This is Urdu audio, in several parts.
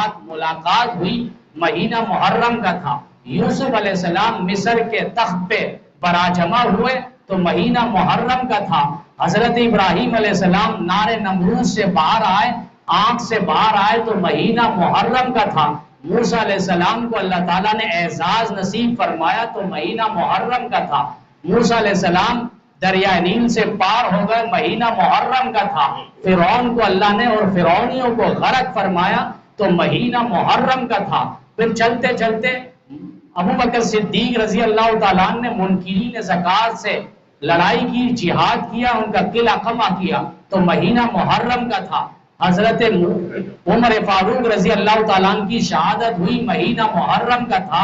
ساتھ ملاقات ہوئی مہینہ محرم کا تھا. یوسف علیہ السلام مصر کے تخت پہ براجمع ہوئے تو مہینہ محرم کا تھا. حضرت ابراہیم علیہ السلام نار نمرود سے باہر آئے، آنکھ سے باہر آئے تو مہینہ محرم کا تھا. موسیٰ علیہ السلام کو اللہ تعالیٰ نے اعزاز نصیب فرمایا تو مہینہ محرم کا تھا. موسیٰ علیہ السلام دریائے نیل سے پار ہو گئے، مہینہ محرم کا تھا. فرعون کو اللہ نے اور فرعونیوں کو غرق فرمایا تو مہینہ محرم کا تھا. پھر چلتے چلتے ابوبکر صدیق رضی اللہ تعالیٰ عنہ نے منکرین زکوٰۃ سے لڑائی کی، جہاد کیا، ان کا قلعہ قمع کیا تو مہینہ محرم کا تھا. حضرت عمر فاروق رضی اللہ تعالیٰ عنہ کی شہادت ہوئی مہینہ محرم کا تھا.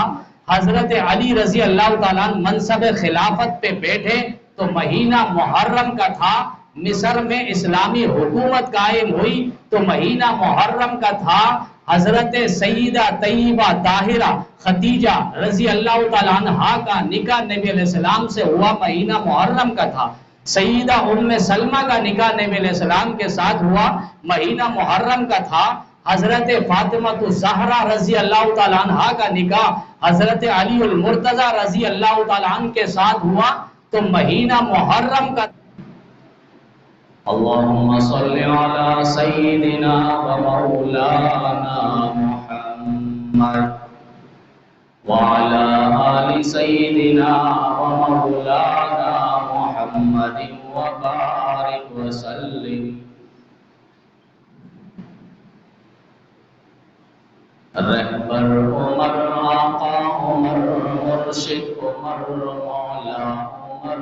حضرت علی رضی اللہ تعالیٰ عنہ منصب خلافت پہ بیٹھے تو مہینہ محرم کا تھا. مصر میں اسلامی حکومت قائم ہوئی تو مہینہ محرم کا تھا. حضرت سیدہ طیبہ طاہرہ خدیجہ رضی اللہ تعالیٰ عنہا کا نکاح نبی علیہ السلام سے ہوا مہینہ محرم کا تھا. سیدہ ام سلمہ کا نکاح نبی علیہ السلام کے ساتھ ہوا مہینہ محرم کا تھا. حضرت فاطمہ الزہرا رضی اللہ تعالیٰ عنہا کا نکاح حضرت علی المرتضی رضی اللہ تعالیٰ عنہ کے ساتھ ہوا تو مہینہ محرم کا. اللهم صل على سيدنا ومولانا محمد وعلى آل سيدنا ومولانا محمد وبارك وسلم. رہبر عمر، آقا عمر، مرشد عمر، مولا عمر.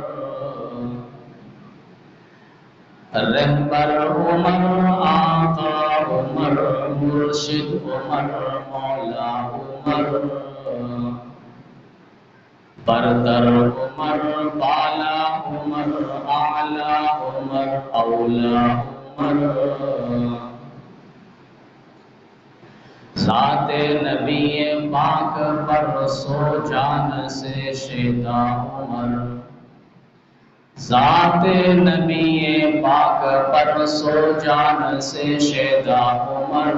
رہبر عمر، آقا عمر، مرشد عمر، مولا عمر. برتر عمر، بالا عمر، اعلی عمر، اولا عمر. ذات نبی پاک پر سو جان سے شیدا عمر. ذات نبی پاک پر سو جان سے شیدا عمر.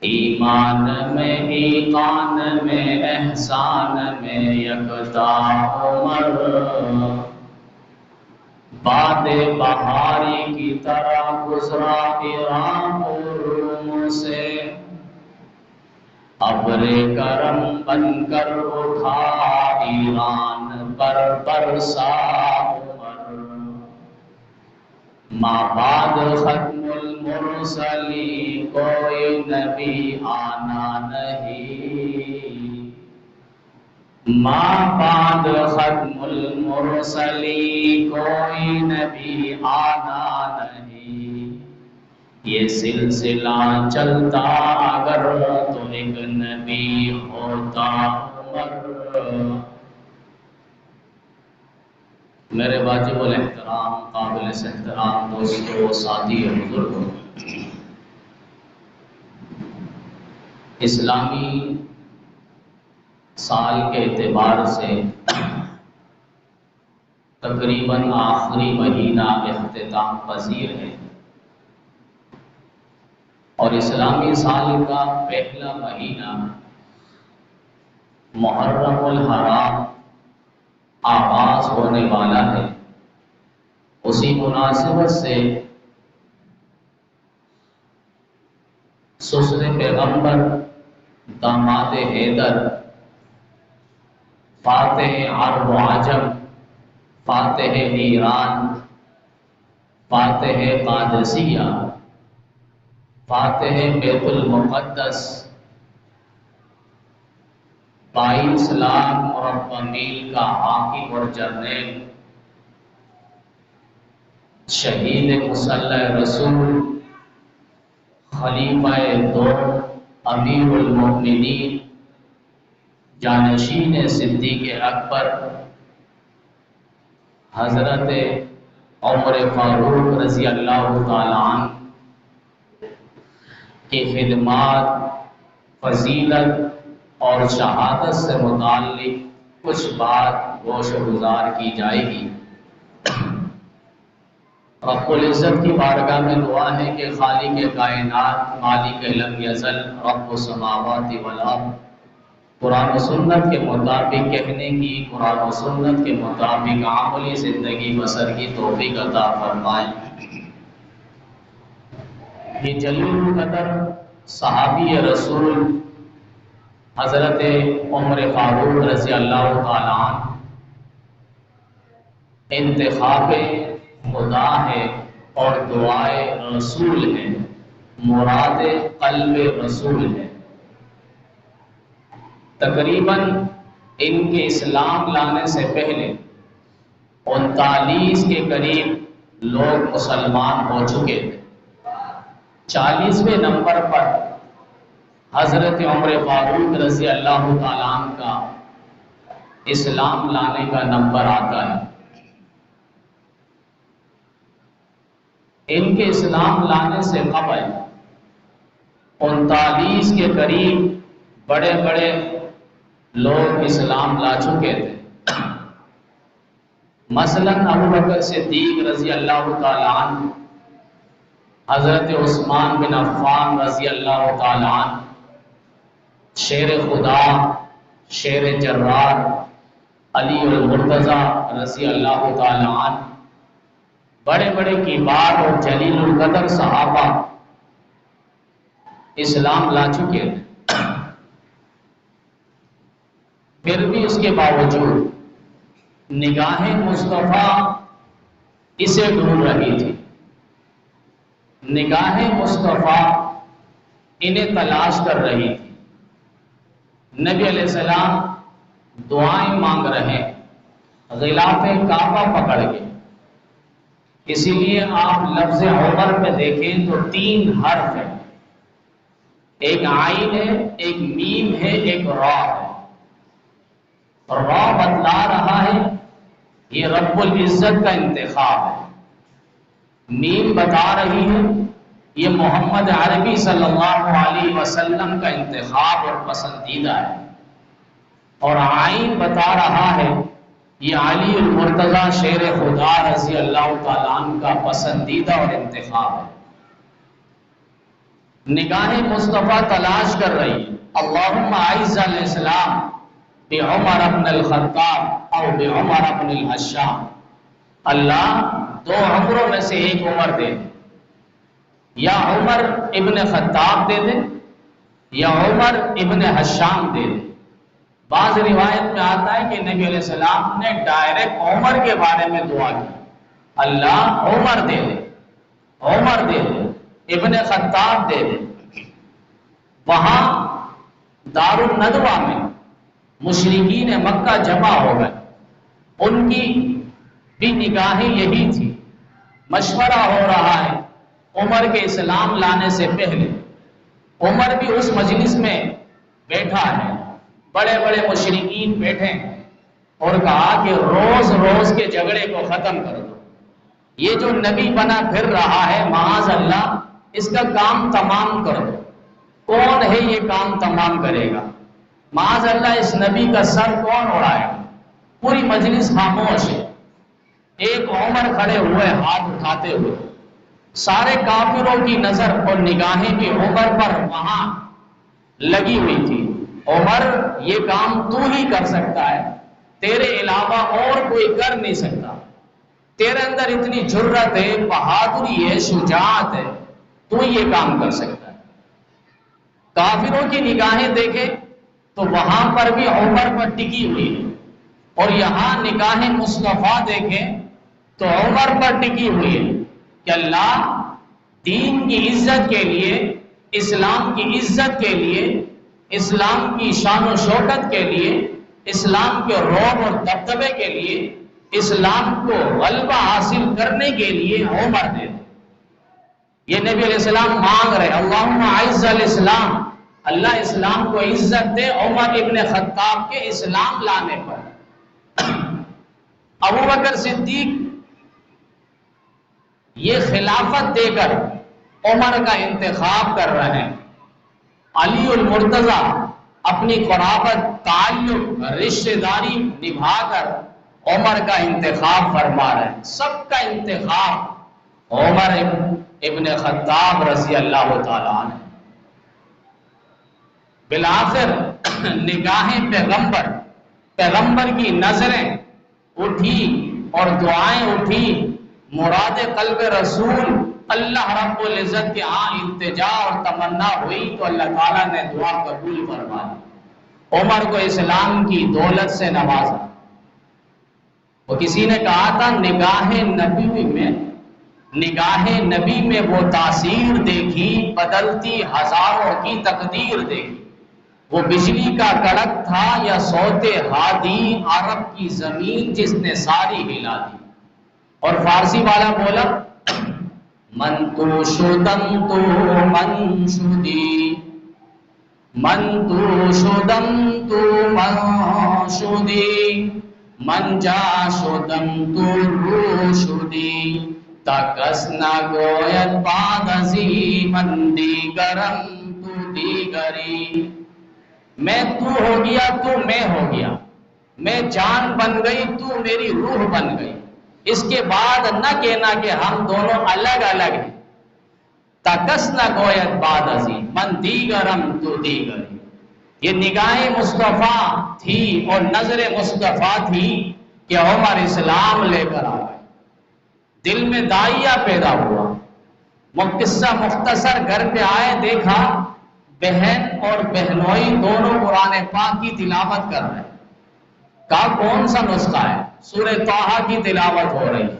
ایمان میں، ایقان میں، احسان میں یکتا عمر. باد بہاری کی طرح گزرا ایران روم سے. ابر کرم بن کر اٹھا ایران پر برسا عمر. مابعد ختم المرسلی کوئی نبی آنا نہیں. مابعد ختم المرسلی کوئی نبی آنا نہیں. یہ سلسلہ چلتا اگر تو ایک نبی ہوتا عمر. میرے واجب الاحترام، قابل احترام دوستو، ساتھی اور بزرگوں، اسلامی سال کے اعتبار سے تقریباً آخری مہینہ اختتام پذیر ہے اور اسلامی سال کا پہلا مہینہ محرم الحرام آغاز ہونے والا ہے. اسی مناسبت سے سسر پیغمبر داماد حیدر، فاتح عرب و عجم، فاتح ایران، فاتح قادسیہ، فاتح بیت المقدس، بائیس لاکھ مربع میل کا حاکم اور جرنیل، شہید مسلح رسول، خلیفہ دو، امیر المؤمنین، جانشین صدیق اکبر، حضرت عمر فاروق رضی اللہ تعالی عنہ کی خدمات، فضیلت اور شہادت سے متعلق کچھ بات گوش و گزار کی جائے گی. رب العزت کی بارگاہ میں دعا ہے کہ خالق کائنات، مالک لم یزل، رب السماوات والارض قرآن و سنت کے مطابق کہنے کی، قرآن و سنت کے مطابق عملی زندگی بسر کی توفیق عطا فرمائے۔ یہ جلیل القدر صحابی رسول حضرت عمر فاروق رضی اللہ تعالیٰ عنہ انتخاب خدا ہے اور دعائے رسول ہے، مراد قلب رسول ہے۔ تقریباً ان کے اسلام لانے سے پہلے 39 کے قریب لوگ مسلمان ہو چکے تھے۔ 40ویں نمبر پر حضرت عمر فاروق رضی اللہ تعالیٰ عنہ کا اسلام لانے کا نمبر آتا ہے۔ ان کے اسلام لانے سے قبل 39 کے قریب بڑے بڑے لوگ اسلام لا چکے تھے۔ مثلاً ابوبکر صدیق رضی اللہ تعالیٰ عنہ، حضرت عثمان بن عفان رضی اللہ تعالیٰ عنہ، شیر خدا، شیر جرار، علی المرتضیٰ رضی اللہ تعالیٰ عنہ، بڑے بڑے کبار اور جلیل القدر صحابہ اسلام لا چکے تھے۔ پھر بھی اس کے باوجود نگاہ مصطفیٰ اسے ڈھونڈ رہی تھی، نگاہ مصطفیٰ انہیں تلاش کر رہی تھی۔ نبی علیہ السلام دعائیں مانگ رہے، غلاف کعبہ پکڑ کے۔ اسی لیے آپ لفظ عمر پہ دیکھیں تو 3 حرف ہیں، ایک عین ہے، ایک میم ہے، ایک را ہے۔ را بتلا رہا ہے یہ رب العزت کا انتخاب ہے، میم بتا رہی ہے یہ محمد عربی صلی اللہ علیہ وسلم کا انتخاب اور پسندیدہ ہے، اور عین بتا رہا ہے یہ علی المرتضیٰ شیر خدا رضی اللہ تعالیٰ عنہ کا پسندیدہ اور انتخاب ہے۔ نگاہ مصطفیٰ تلاش کر رہی ہے، اللہم اعز الاسلام بعمر ابن الخطاب او بعمر ابن الحشام، اللہ 2 عمروں میں سے ایک عمر دے دے، یا عمر ابن خطاب دے دے یا عمر ابن حشام دے دے۔ بعض روایت میں آتا ہے کہ نبی علیہ السلام نے ڈائریکٹ عمر کے بارے میں دعا کی، اللہ عمر دے دے، عمر دے دے، ابن خطاب دے دے۔ وہاں دار الندوہ میں مشرکین مکہ جمع ہو گئے، ان کی بھی نگاہیں یہی تھی، مشورہ ہو رہا ہے عمر کے اسلام لانے سے پہلے۔ عمر بھی اس مجلس میں بیٹھا ہے، بڑے بڑے مشرکین بیٹھے ہیں، اور کہا کہ روز روز کے جھگڑے کو ختم کر دو، یہ جو نبی بنا پھر رہا ہے معاذ اللہ اس کا کام تمام کر دو۔ کون ہے یہ کام تمام کرے گا؟ معاذ اللہ اس نبی کا سر کون اڑائے گا؟ پوری مجلس خاموش ہے، ایک عمر کھڑے ہوئے ہاتھ اٹھاتے ہوئے، سارے کافروں کی نظر اور نگاہیں بھی عمر پر وہاں لگی ہوئی تھی۔ عمر یہ کام تو ہی کر سکتا ہے، تیرے علاوہ اور کوئی کر نہیں سکتا، تیرے اندر اتنی جرت ہے، بہادری ہے، شجاعت ہے، تو یہ کام کر سکتا ہے۔ کافروں کی نگاہیں دیکھیں تو وہاں پر بھی عمر پر ٹکی ہوئی ہے، اور یہاں نگاہ مصطفیٰ دیکھیں تو عمر پر ٹکی ہوئی ہے کہ اللہ دین کی عزت کے لیے، اسلام کی عزت کے لیے، اسلام کی شان و شوکت کے لیے، اسلام کے رعب اور دبدبے کے لیے، اسلام کو غلبہ حاصل کرنے کے لیے عمر دے دے۔ یہ نبی علیہ السلام مانگ رہے، اللہم اعز الاسلام، اللہ اسلام کو عزت دے عمر ابن خطاب کے اسلام لانے پر۔ ابوبکر صدیق یہ خلافت دے کر عمر کا انتخاب کر رہے ہیں، علی المرتضیٰ اپنی قرابت، تعلق، رشتہ داری نبھا کر عمر کا انتخاب فرما رہے ہیں۔ سب کا انتخاب عمر ابن خطاب رضی اللہ تعالیٰ عنہ بالآخر نگاہیں پیغمبر کی نظریں اٹھی اور دعائیں اٹھی، مراد قلب رسول اللہ رب العزت کے ہاں التجا اور تمنا ہوئی تو اللہ تعالیٰ نے دعا قبول فرما لی، عمر کو اسلام کی دولت سے نوازا۔ وہ کسی نے کہا تھا نگاہ نبی میں وہ تاثیر دیکھی، بدلتی ہزاروں کی تقدیر دیکھی، وہ بجلی کا کڑک تھا یا صوت ہادی عرب کی زمین جس نے ساری ہلا دی۔ اور فارسی والا بولا من تو شدم تو منشودی، من تو شدم تو منشودی، من جا شدم تو روشودی، تکس نہ گوید بعد ازی من دیگرم تو دیگری۔ میں تو ہو گیا تو میں ہو گیا، میں جان بن گئی تو میری روح بن گئی، اس کے بعد نہ کہنا کہ ہم دونوں الگ الگ ہیں۔ تکس نہ گوید بعد ازی من دیگرم تو دیگری۔ یہ نگاہ مصطفیٰ تھی اور نظر مصطفیٰ تھی کہ عمر اسلام لے کر آ گئے، دل میں داعیہ پیدا ہوا۔ قصہ مختصر، گھر پہ آئے، دیکھا بہن اور بہنوئی دونوں قرآن پاک کی تلاوت کر رہے ہیں۔ کہا کون سا نسخہ ہے؟ سورہ طٰہٰ کی تلاوت ہو رہی ہے۔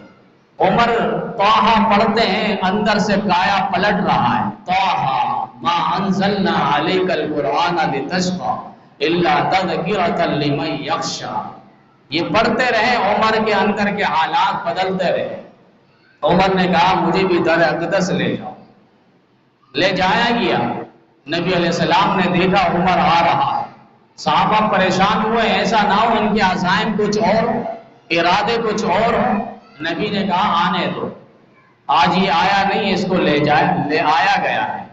عمر طٰہٰ پڑھتے ہیں، اندر سے کایا پلٹ رہا ہے، طٰہٰ ما انزلنا علیک القرآن لتشقیٰ الا تذکرۃ لمن یخشیٰ۔ یہ پڑھتے رہے، عمر کے اندر کے حالات بدلتے رہے۔ عمر نے کہا مجھے بھی در اقدس لے جاؤ، لے جایا گیا۔ نبی علیہ السلام نے دیکھا عمر آ رہا ہے، صحابہ پریشان ہوئے، ایسا نہ ہو ان کے عزائم کچھ اور ہو، ارادے کچھ اور ہو۔ نبی نے کہا آنے دو، آج یہ آیا نہیں، اس کو لے جائے، لے آیا گیا ہے،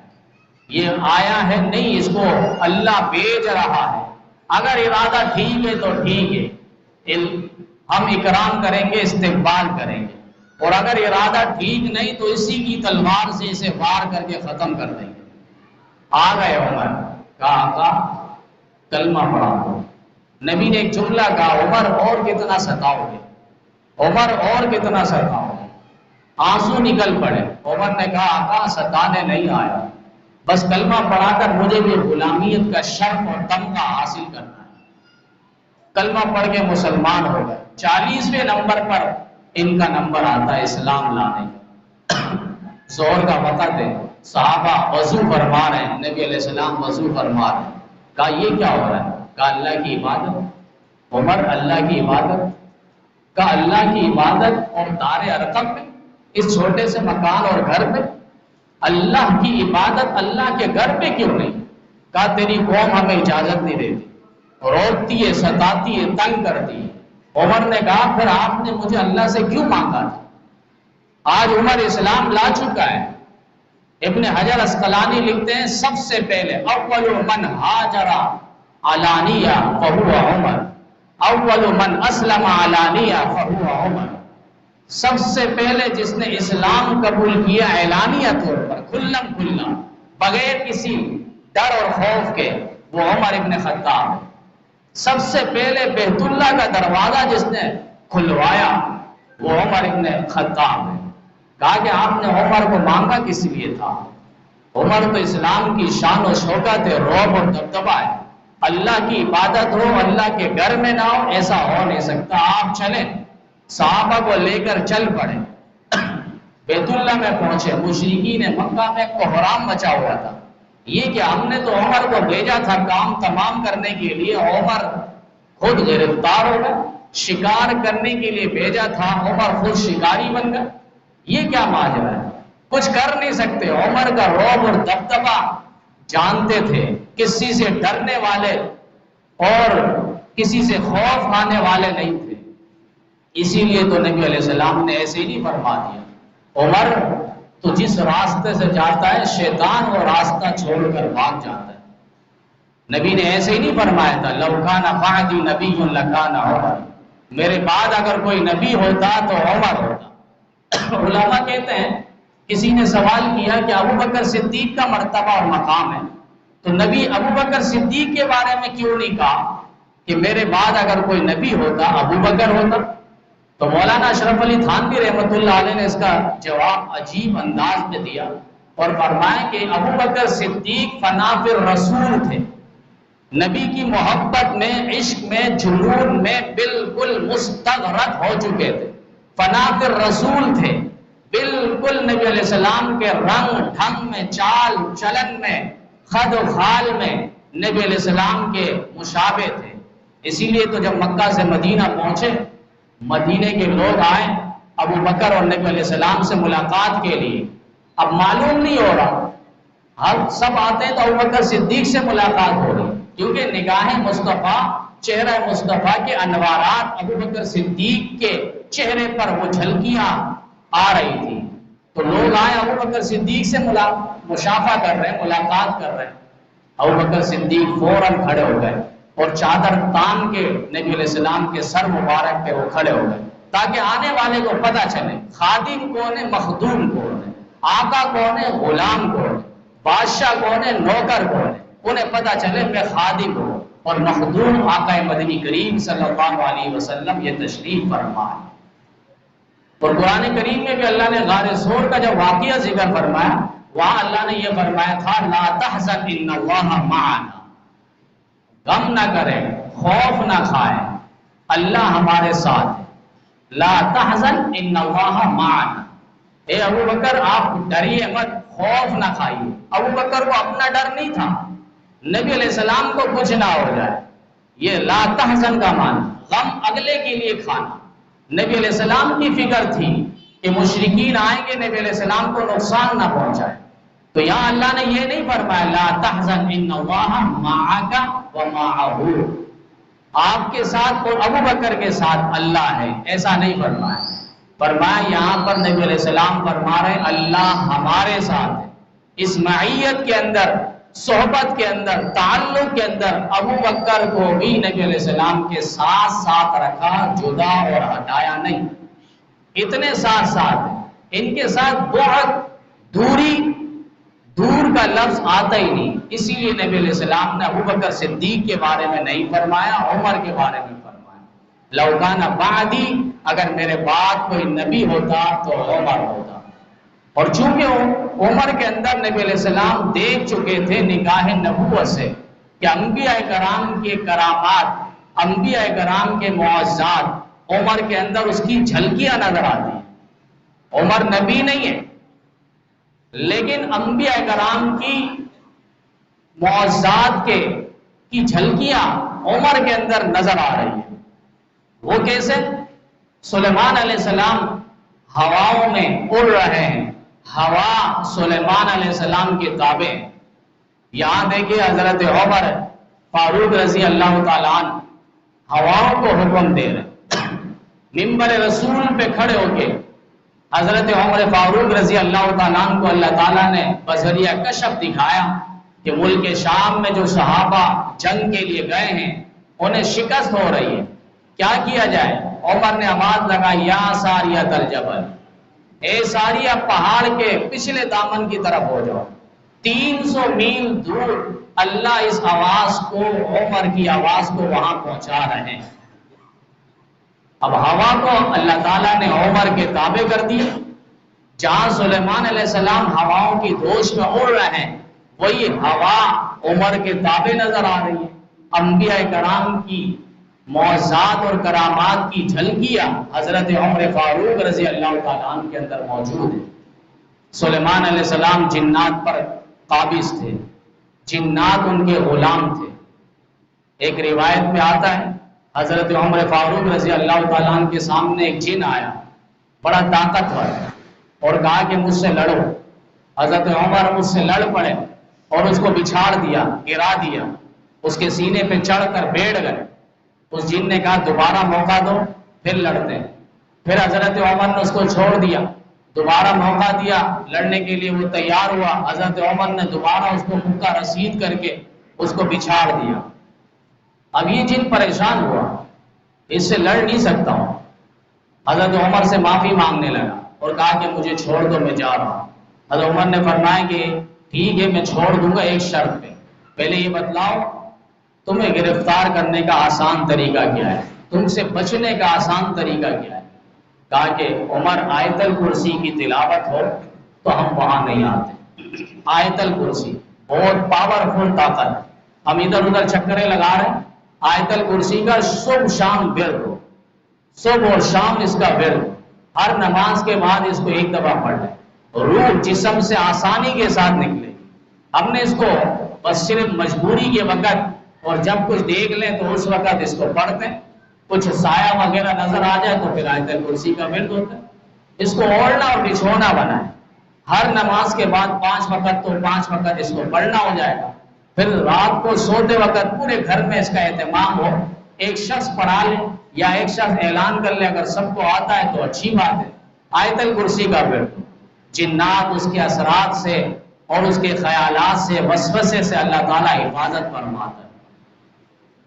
یہ آیا ہے نہیں، اس کو اللہ بھیج رہا ہے۔ اگر ارادہ ٹھیک ہے تو ٹھیک ہے، ہم اکرام کریں گے، استقبال کریں گے، اور اگر ارادہ ٹھیک نہیں تو اسی کی تلوار سے اسے وار کر کے ختم کر دیں گے۔ آ گئے عمر، کہا آقا کلمہ پڑھا دو۔ نبی نے ایک جملہ کہا عمر اور کتنا ستاؤ گے، عمر اور کتنا ستاؤ گے؟ آنسو نکل پڑے۔ عمر نے کہا آقا ستانے نہیں آیا، بس کلمہ پڑھا کر مجھے بھی غلامیت کا شرف اور تمغہ حاصل کرنا ہے۔ کلمہ پڑھ کے مسلمان ہو گئے۔ 40ویں نمبر پر ان کا نمبر آتا ہے اسلام لانے کا۔ ظہر کا وقت ہے، صحابہ وضو فرما رہے ہیں، نبی علیہ السلام وضو فرما رہے ہیں۔ کہا یہ کیا ہو رہا ہے؟ کہا اللہ کی عبادت۔ عمر اللہ کی عبادت؟ کہا اللہ کی عبادت اور دار ارقم میں، اس چھوٹے سے مکان اور گھر میں اللہ کی عبادت اللہ کے گھر پہ کیوں نہیں؟ کہا تیری قوم ہمیں اجازت نہیں دیتی، روکتی ہے، ستاتی ہے، تنگ کرتی ہے۔ عمر نے کہا پھر آپ نے مجھے اللہ سے کیوں مانگا تھا؟ آج عمر اسلام لا چکا ہے۔ ابن حجر اسقلانی لکھتے ہیں سب سے پہلے اول من ہاجر علانیہ فہو عمر، اول من اسلم علانیہ فہو عمر۔ سب سے پہلے جس نے اسلام قبول کیا اعلانیہ طور پر، کھلم کھلا، بغیر کسی ڈر اور خوف کے، وہ عمر ابن خطاب ہے۔ سب سے پہلے بیت اللہ کا دروازہ جس نے کھلوایا وہ عمر ابن خطاب ہے۔ کہا کہ آپ نے عمر کو مانگا کس لیے تھا؟ عمر تو اسلام کی شان و شوکت ہے، رعب اور دبدبہ ہے۔ اللہ کی عبادت ہو، اللہ کے گھر میں نہ ہو، ایسا ہو نہیں سکتا۔ آپ چلیں، صحابہ کو لے کر چل پڑے، بیت اللہ میں پہنچے۔ مشرکین مکہ میں کوہرام مچا ہوا تھا، یہ کہ ہم نے تو عمر کو بھیجا تھا کام تمام کرنے کے لیے، عمر خود گرفتار ہو گئے، شکار کرنے کے لیے بھیجا تھا، عمر خود شکاری بن گئے۔ یہ کیا ماجرا ہے؟ کچھ کر نہیں سکتے۔ عمر کا رعب اور دبدبہ جانتے تھے، کسی سے ڈرنے والے اور کسی سے خوف کھانے والے نہیں تھے۔ اسی لیے تو نبی علیہ السلام نے ایسے ہی نہیں فرما دیا عمر تو جس راستے سے جاتا ہے شیطان وہ راستہ چھوڑ کر بھاگ جاتا ہے۔ نبی نے ایسے ہی نہیں فرمایا تھا لو کان بعدی نبی لکان عمر، میرے بعد اگر کوئی نبی ہوتا تو عمر ہوتا۔ علماء کہتے ہیں کسی نے سوال کیا کہ ابو بکر صدیق کا مرتبہ اور مقام ہے، تو نبی ابو بکر صدیق کے بارے میں کیوں نہیں کہا کہ میرے بعد اگر کوئی نبی ہوتا ابو بکر ہوتا؟ تو مولانا اشرف علی تھانوی رحمۃ اللہ علیہ نے اس کا جواب عجیب انداز میں دیا اور فرمایا کہ ابو بکر صدیق فنا فی الرسول تھے، نبی کی محبت میں، عشق میں، جنون میں بالکل مستغرق ہو چکے تھے، فنا فی الرسول تھے، بالکل نبی علیہ السلام کے رنگ ڈھنگ میں، چال چلن میں، خد و خال میں نبی علیہ السلام کے مشابہ تھے۔ اسی لیے تو جب مکہ سے مدینہ پہنچے، مدینے کے لوگ آئے ابو بکر اور نبی علیہ السلام سے ملاقات کے لیے، اب معلوم نہیں ہو رہا، ہر سب آتے ہیں تو ابو بکر صدیق سے ملاقات ہو رہی، کیونکہ نگاہ مصطفیٰ، چہرہ مصطفیٰ کے انوارات ابو بکر صدیق کے چہرے پر وہ جھلکیاں آ رہی تھی، تو لوگ آئے ابو بکر صدیق سے مشافہ کر رہے ہیں، ملاقات کر رہے ہیں۔ ابو بکر صدیق فوراً کھڑے ہو گئے اور چادر تان کے نبی علیہ السلام کے سر مبارک پہ وہ کھڑے ہو گئے، تاکہ آنے والے کو پتہ چلے خادم کون ہے، مخدوم کون ہے، آقا کون ہے، غلام کون ہے، بادشاہ کون ہے، نوکر کون ہے، انہیں پتہ چلے میں خادم ہوں اور مخدوم آقا مدنی کریم صلی اللہ علیہ وسلم یہ تشریف فرما ہے۔ اور قرآن کریم میں بھی اللہ نے غار ثور کا جب واقعہ ذکر فرمایا، وہاں اللہ نے یہ فرمایا تھا لا تحزن ان اللہ معنا، غم نہ کریں، خوف نہ کھائیں، اللہ ہمارے ساتھ ہے۔ لا تحزن ان اللہ معنا، اے ابو بکر آپ ڈریے مت، خوف نہ کھائیے۔ ابو بکر کو اپنا ڈر نہیں تھا نبی علیہ السلام کو کچھ نہ ہو جائے، یہ لا تحزن کا معنی غم اگلے کے لیے کھانا۔ نبی علیہ السلام کی فکر تھی کہ مشرکین آئیں گے، نبی علیہ السلام کو نقصان نہ پہنچائے، تو یہاں اللہ نے یہ نہیں فرمایا لا تحزن ان اللہ معک ومعہ، آپ کے ساتھ اور ابو بکر کے ساتھ اللہ ہے، ایسا نہیں فرمایا۔ فرمایا یہاں پر نبی علیہ السلام فرما رہے اللہ ہمارے ساتھ ہے۔ اس معیت کے اندر، صحبت کے اندر، تعلق کے اندر ابو بکر کو بھی نبی علیہ السلام کے ساتھ ساتھ رکھا، جدا اور ہٹایا نہیں، اتنے ساتھ ساتھ ان کے ساتھ بعد، دوری، دور کا لفظ آتا ہی نہیں، اسی لیے نبی علیہ السلام نے ابو بکر صدیق کے بارے میں نہیں فرمایا، عمر کے بارے میں فرمایا۔ لو کان بعدی، اگر میرے بعد کوئی نبی ہوتا تو عمر ہوتا، اور چونکہ عمر کے اندر نبی علیہ السلام دیکھ چکے تھے نگاہ نبوت سے کہ انبیاء کرام کے کرامات، انبیاء کرام کے معجزات عمر کے اندر اس کی جھلکیاں نظر آتی ہیں۔ عمر نبی نہیں ہے، لیکن انبیاء کرام کی معجزات کی جھلکیاں عمر کے اندر نظر آ رہی ہیں۔ وہ کیسے؟ سلیمان علیہ السلام ہواؤں میں اڑ رہے ہیں، ہوا سلیمان علیہ السلام کے تابع۔ یہاں دیکھیے حضرت عمر فاروق رضی اللہ تعالیٰ عنہ ہواؤں کو حکم دے رہے، منبر رسول پہ کھڑے ہو کے حضرت عمر فاروق رضی اللہ تعالیٰ عنہ کو اللہ تعالیٰ نے بذریعہ کشف دکھایا کہ ملک شام میں جو صحابہ جنگ کے لیے گئے ہیں انہیں شکست ہو رہی ہے، کیا کیا جائے؟ عمر نے آواز لگائی یا ساریۃ الجبل، اے ساریہ پہاڑ کے پچھلے دامن کی طرف ہو جاؤ۔ 300 میل دور اللہ اس آواز کو، عمر کی آواز کو وہاں پہنچا رہے ہیں۔ اب ہوا کو اللہ تعالیٰ نے عمر کے تابع کر دیا، جہاں سلیمان علیہ السلام ہواؤں کی دوش میں اڑ رہے ہیں وہی ہوا عمر کے تابع نظر آ رہی ہے۔ انبیاء کرام کی معجزات اور کرامات کی جھلکیاں حضرت عمر فاروق رضی اللہ تعالیٰ عنہ کے اندر موجود ہیں۔ سلیمان علیہ السلام جنات پر قابض تھے، جنات ان کے غلام تھے۔ ایک روایت میں آتا ہے حضرت عمر فاروق رضی اللہ تعالیٰ عنہ کے سامنے ایک جن آیا، بڑا طاقتور، اور کہا کہ مجھ سے لڑو۔ حضرت عمر مجھ سے لڑ پڑے اور اس کو بچھاڑ دیا، گرا دیا، اس کے سینے پہ چڑھ کر بیٹھ گئے۔ اس جن نے کہا دوبارہ موقع دو، پھر لڑتے ہیں۔ پھر حضرت عمر نے اس کو چھوڑ دیا، دوبارہ موقع دیا لڑنے کے لیے، وہ تیار ہوا، حضرت عمر نے دوبارہ اس کو مکہ رسید کر کے اس کو بچھاڑ دیا۔ اب یہ جن پریشان ہوا، اس سے لڑ نہیں سکتا ہوں، حضرت عمر سے معافی مانگنے لگا اور کہا کہ مجھے چھوڑ دو، میں جا رہا ہوں۔ حضرت عمر نے فرمایا کہ ٹھیک ہے میں چھوڑ دوں گا ایک شرط پہ، پہلے یہ بتلاؤ تمہیں گرفتار کرنے کا آسان طریقہ کیا ہے، تم سے بچنے کا آسان طریقہ کیا ہے؟ کہا کہ عمر آیت الکرسی کی تلاوت ہو تو ہم وہاں نہیں آتے۔ آیت الکرسی بہت پاورفل طاقت، ہم ادھر ادھر چکریں لگا رہے ہیں، آیت الکرسی کا صبح شام ورد ہو، صبح اور شام اس کا ورد، ہر نماز کے بعد اس کو ایک دفعہ پڑھ لیں، روح جسم سے آسانی کے ساتھ نکلے۔ ہم نے اس کو بس صرف مجبوری کے وقت اور جب کچھ دیکھ لیں تو اس وقت اس کو پڑھتے ہیں، کچھ سایہ وغیرہ نظر آ جائے تو پھر آیت الکرسی کا ورد ہوتا ہے۔ اس کو اوڑھنا اور بچھونا بنائیں، ہر نماز کے بعد 5 وقت تو 5 وقت اس کو پڑھنا ہو جائے گا، پھر رات کو سوتے وقت پورے گھر میں اس کا اہتمام ہو، ایک شخص پڑھا لے یا ایک شخص اعلان کر لے، اگر سب کو آتا ہے تو اچھی بات ہے۔ آیت الکرسی کا ورد، جنات اس کے اثرات سے اور اس کے خیالات سے وسوسے سے اللہ تعالیٰ حفاظت فرماتا ہے۔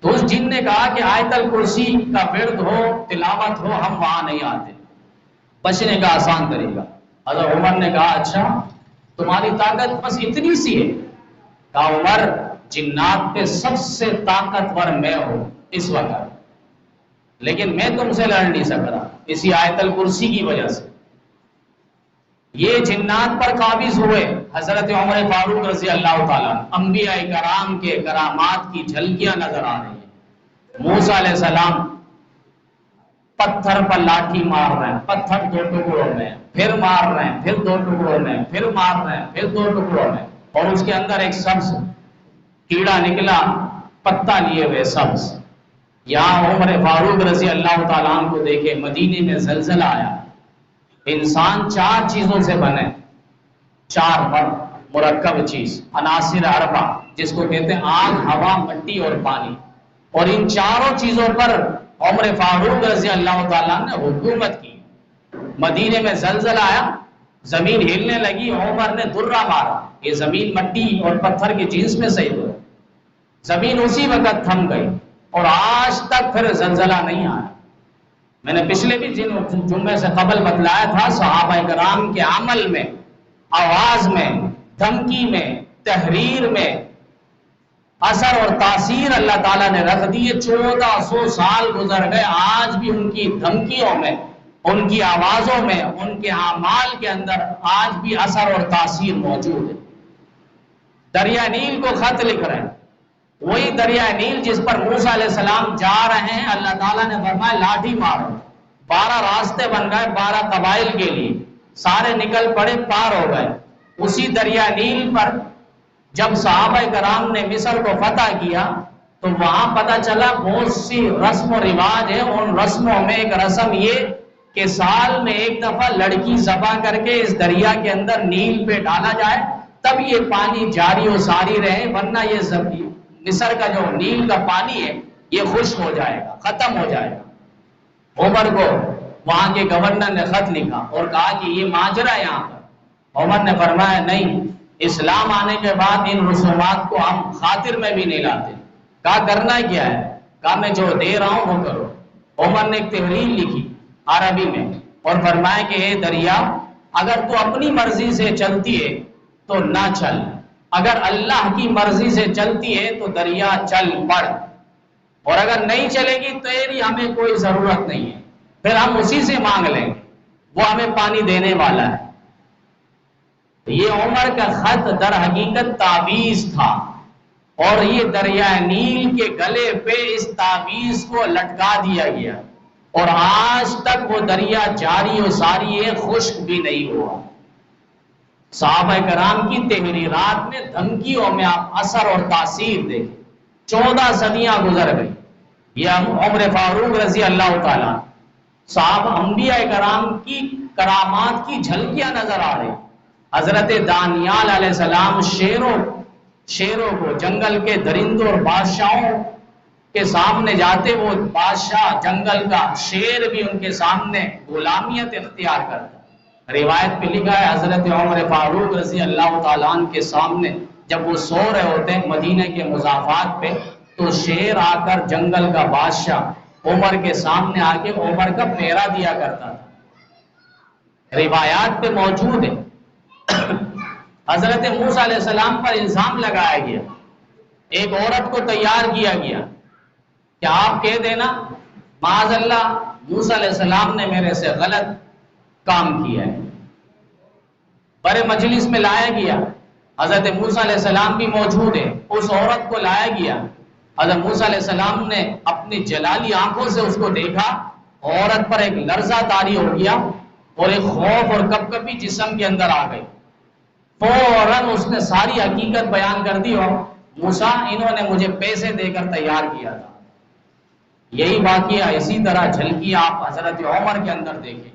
تو اس جن نے کہا کہ آیت الکرسی کا ورد ہو، تلاوت ہو، ہم وہاں نہیں آتے، بچنے کا آسان طریقہ۔ حضرت عمر نے کہا اچھا تمہاری طاقت بس اتنی سی ہے؟ کہا عمر جنات پہ سب سے طاقتور میں ہوں اس وقت، لیکن میں تم سے لڑ نہیں سک رہا اسی آیت الکرسی کی وجہ سے۔ یہ جنات پر قابض ہوئے حضرت عمر فاروق رضی اللہ تعالیٰ، انبیاء کرام کے کرامات کی جھلکیاں نظر آ رہی ہیں۔ موسیٰ علیہ السلام پتھر پر لاٹھی مار رہے ہیں، پتھر 2 ٹکڑوں میں، پھر مار رہے ہیں، پھر 2 ٹکڑوں میں، پھر مار رہے ہیں، پھر 2 ٹکڑوں میں، اور اس کے اندر ایک سبز کیڑا نکلا پتا لیے ہوئے سبز۔ یہاں عمر فاروق رضی اللہ تعالیٰ عنہ کو دیکھے مدینے میں زلزلہ آیا۔ انسان 4 چیزوں سے بنے، 4 مرکب چیز، عناصر اربع، جس کو کہتے ہیں آگ، ہوا، مٹی اور پانی، اور ان 4 چیزوں پر عمر فاروق رضی اللہ تعالیٰ نے حکومت کی۔ مدینے میں زلزلہ آیا، زمین ہلنے لگی، عمر نے درہ مارا، یہ زمین مٹی اور پتھر کی جنس میں سے ہو، زمین اسی وقت تھم گئی، اور آج تک پھر زلزلہ نہیں آیا۔ میں نے پچھلے بھی جمعے سے قبل بتلایا تھا، صحابہ کرام کے عمل میں، آواز میں، دھمکی میں، تحریر میں اثر اور تاثیر اللہ تعالیٰ نے رکھ دی ہے۔ 1400 سال گزر گئے، آج بھی ان کی دھمکیوں میں، ان کی آوازوں میں، ان کے اعمال کے اندر آج بھی اثر اور تاثیر موجود ہے۔ دریا نیل کو خط لکھ رہے ہیں، وہی دریا نیل جس پر موسیٰ علیہ السلام جا رہے ہیں، اللہ تعالیٰ نے فرمایا لاٹھی مارو، 12 راستے بن گئے 12 قبائل کے لیے، سارے نکل پڑے، پار ہو گئے۔ اسی دریا نیل پر جب صحابہ کرام نے مصر کو فتح کیا تو وہاں پتہ چلا بہت سی رسم و رواج ہیں، ان رسموں میں ایک رسم یہ کہ سال میں ایک دفعہ لڑکی ذبح کر کے اس دریا کے اندر نیل پہ ڈالا جائے، تب یہ پانی جاری و ساری رہے، ورنہ یہ مصر کا جو نیل کا پانی ہے یہ خشک ہو جائے گا، ختم ہو جائے گا۔ عمر کو وہاں کے گورنر نے خط لکھا اور کہا کہ یہ ماجرا یہاں پر۔ عمر نے فرمایا نہیں، اسلام آنے کے بعد ان رسومات کو ہم خاطر میں بھی نہیں لاتے۔ کہا کرنا کیا ہے؟ کہا میں جو دے رہا ہوں وہ کرو۔ عمر نے ایک تحریر لکھی عربی میں اور فرمایا کہ اے دریا، اگر تو اپنی مرضی سے چلتی ہے تو نہ چل، اگر اللہ کی مرضی سے چلتی ہے تو دریا چل پڑ، اور اگر نہیں چلے گی تیری ہمیں کوئی ضرورت نہیں ہے، پھر ہم اسی سے مانگ لیں گے، وہ ہمیں پانی دینے والا ہے۔ یہ عمر کا خط در حقیقت تعویذ تھا، اور یہ دریا نیل کے گلے پہ اس تعویذ کو لٹکا دیا گیا، اور آج تک وہ دریا جاری و ساری ہے، خشک بھی نہیں ہوا۔ صحابہ کرام کی تحریرات میں دھمکیوں میں آپ اثر اور تاثیر دیکھیں۔ 14 صدیاں گزر گئی، یہ عمر فاروق رضی اللہ تعالیٰ، صحابہ انبیاء کرام کی کرامات کی جھلکیاں نظر آ رہی۔ حضرت دانیال علیہ السلام شیروں کو، جنگل کے درندوں اور بادشاہوں کے سامنے جاتے، وہ بادشاہ جنگل کا شیر بھی ان کے سامنے غلامیت اختیار کرتا۔ روایت پہ لکھا ہے حضرت عمر فاروق رضی اللہ تعالیٰ عنہ کے سامنے جب وہ سو رہے ہوتے ہیں مدینے کے مضافات پہ، تو شیر آ کر جنگل کا بادشاہ عمر کے سامنے آ کے عمر کا پہرا دیا کرتا تھا۔ روایات پہ موجود ہے حضرت موسیٰ علیہ السلام پر الزام لگایا گیا، ایک عورت کو تیار کیا گیا کہ آپ کہہ دینا معاذ اللہ موسیٰ علیہ السلام نے میرے سے غلط کام کیا ہے۔ بڑے مجلس میں لایا گیا، حضرت موسیٰ علیہ السلام بھی موجود ہے، اس عورت کو لایا گیا، حضرت موسیٰ علیہ السلام نے اپنی جلالی آنکھوں سے اس کو دیکھا، عورت پر ایک لرزہ طاری ہو گیا اور ایک خوف اور کپکپی جسم کے اندر آ گئی۔ فوراً اس نے ساری حقیقت بیان کر دی، اور موسیٰ انہوں نے مجھے پیسے دے کر تیار کیا تھا۔ یہی واقعہ اسی طرح جھلکی آپ حضرت عمر کے اندر دیکھیں،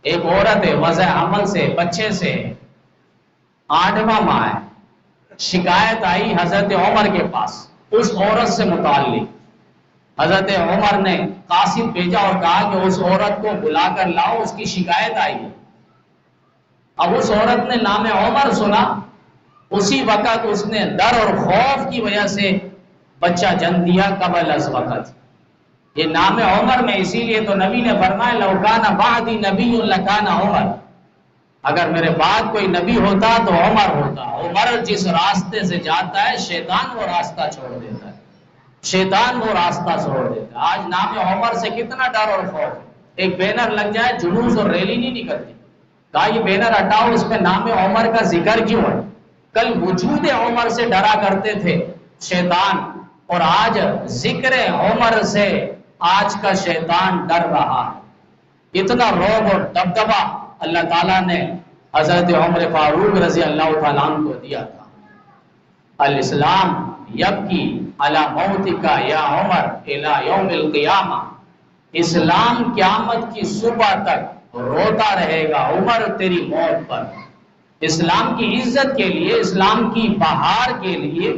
ایک عورت ہے وضع حمل سے بچے سے 8واں ماہ ہے، شکایت آئی حضرت عمر کے پاس اس عورت سے متعلق۔ حضرت عمر نے قاصد بھیجا اور کہا کہ اس عورت کو بلا کر لاؤ، اس کی شکایت آئی ہے۔ اب اس عورت نے نام عمر سنا، اسی وقت اس نے ڈر اور خوف کی وجہ سے بچہ جن دیا قبل از وقت۔ یہ نام عمر میں اسی لیے تو نبی نے فرمایا لو کان بعدی نبی لکان عمر، اگر میرے بعد کوئی نبی ہوتا تو عمر ہوتا۔ عمر جس راستے سے جاتا ہے شیطان وہ راستہ چھوڑ دیتا ہے، شیطان وہ راستہ چھوڑ دیتا ہے۔ آج نام عمر سے کتنا ڈر اور خوف ہے، ایک بینر لگ جائے جلوس اور ریلی نہیں نکلتی، کہا یہ بینر ہٹاؤ، اس پہ نام عمر کا ذکر کیوں ہے؟ کل وجود عمر سے ڈرا کرتے تھے شیطان، اور آج ذکر عمر سے آج کا شیطان ڈر رہا ہے۔ اتنا رعب اور دبدبا اللہ تعالیٰ نے حضرت عمر فاروق رضی اللہ تعالیٰ عنہ کو دیا تھا۔ الاسلام یبکی علی موتک یا عمر الی یوم القیامہ، اسلام قیامت کی صبح تک روتا رہے گا عمر تیری موت پر۔ اسلام کی عزت کے لیے، اسلام کی بہار کے لیے،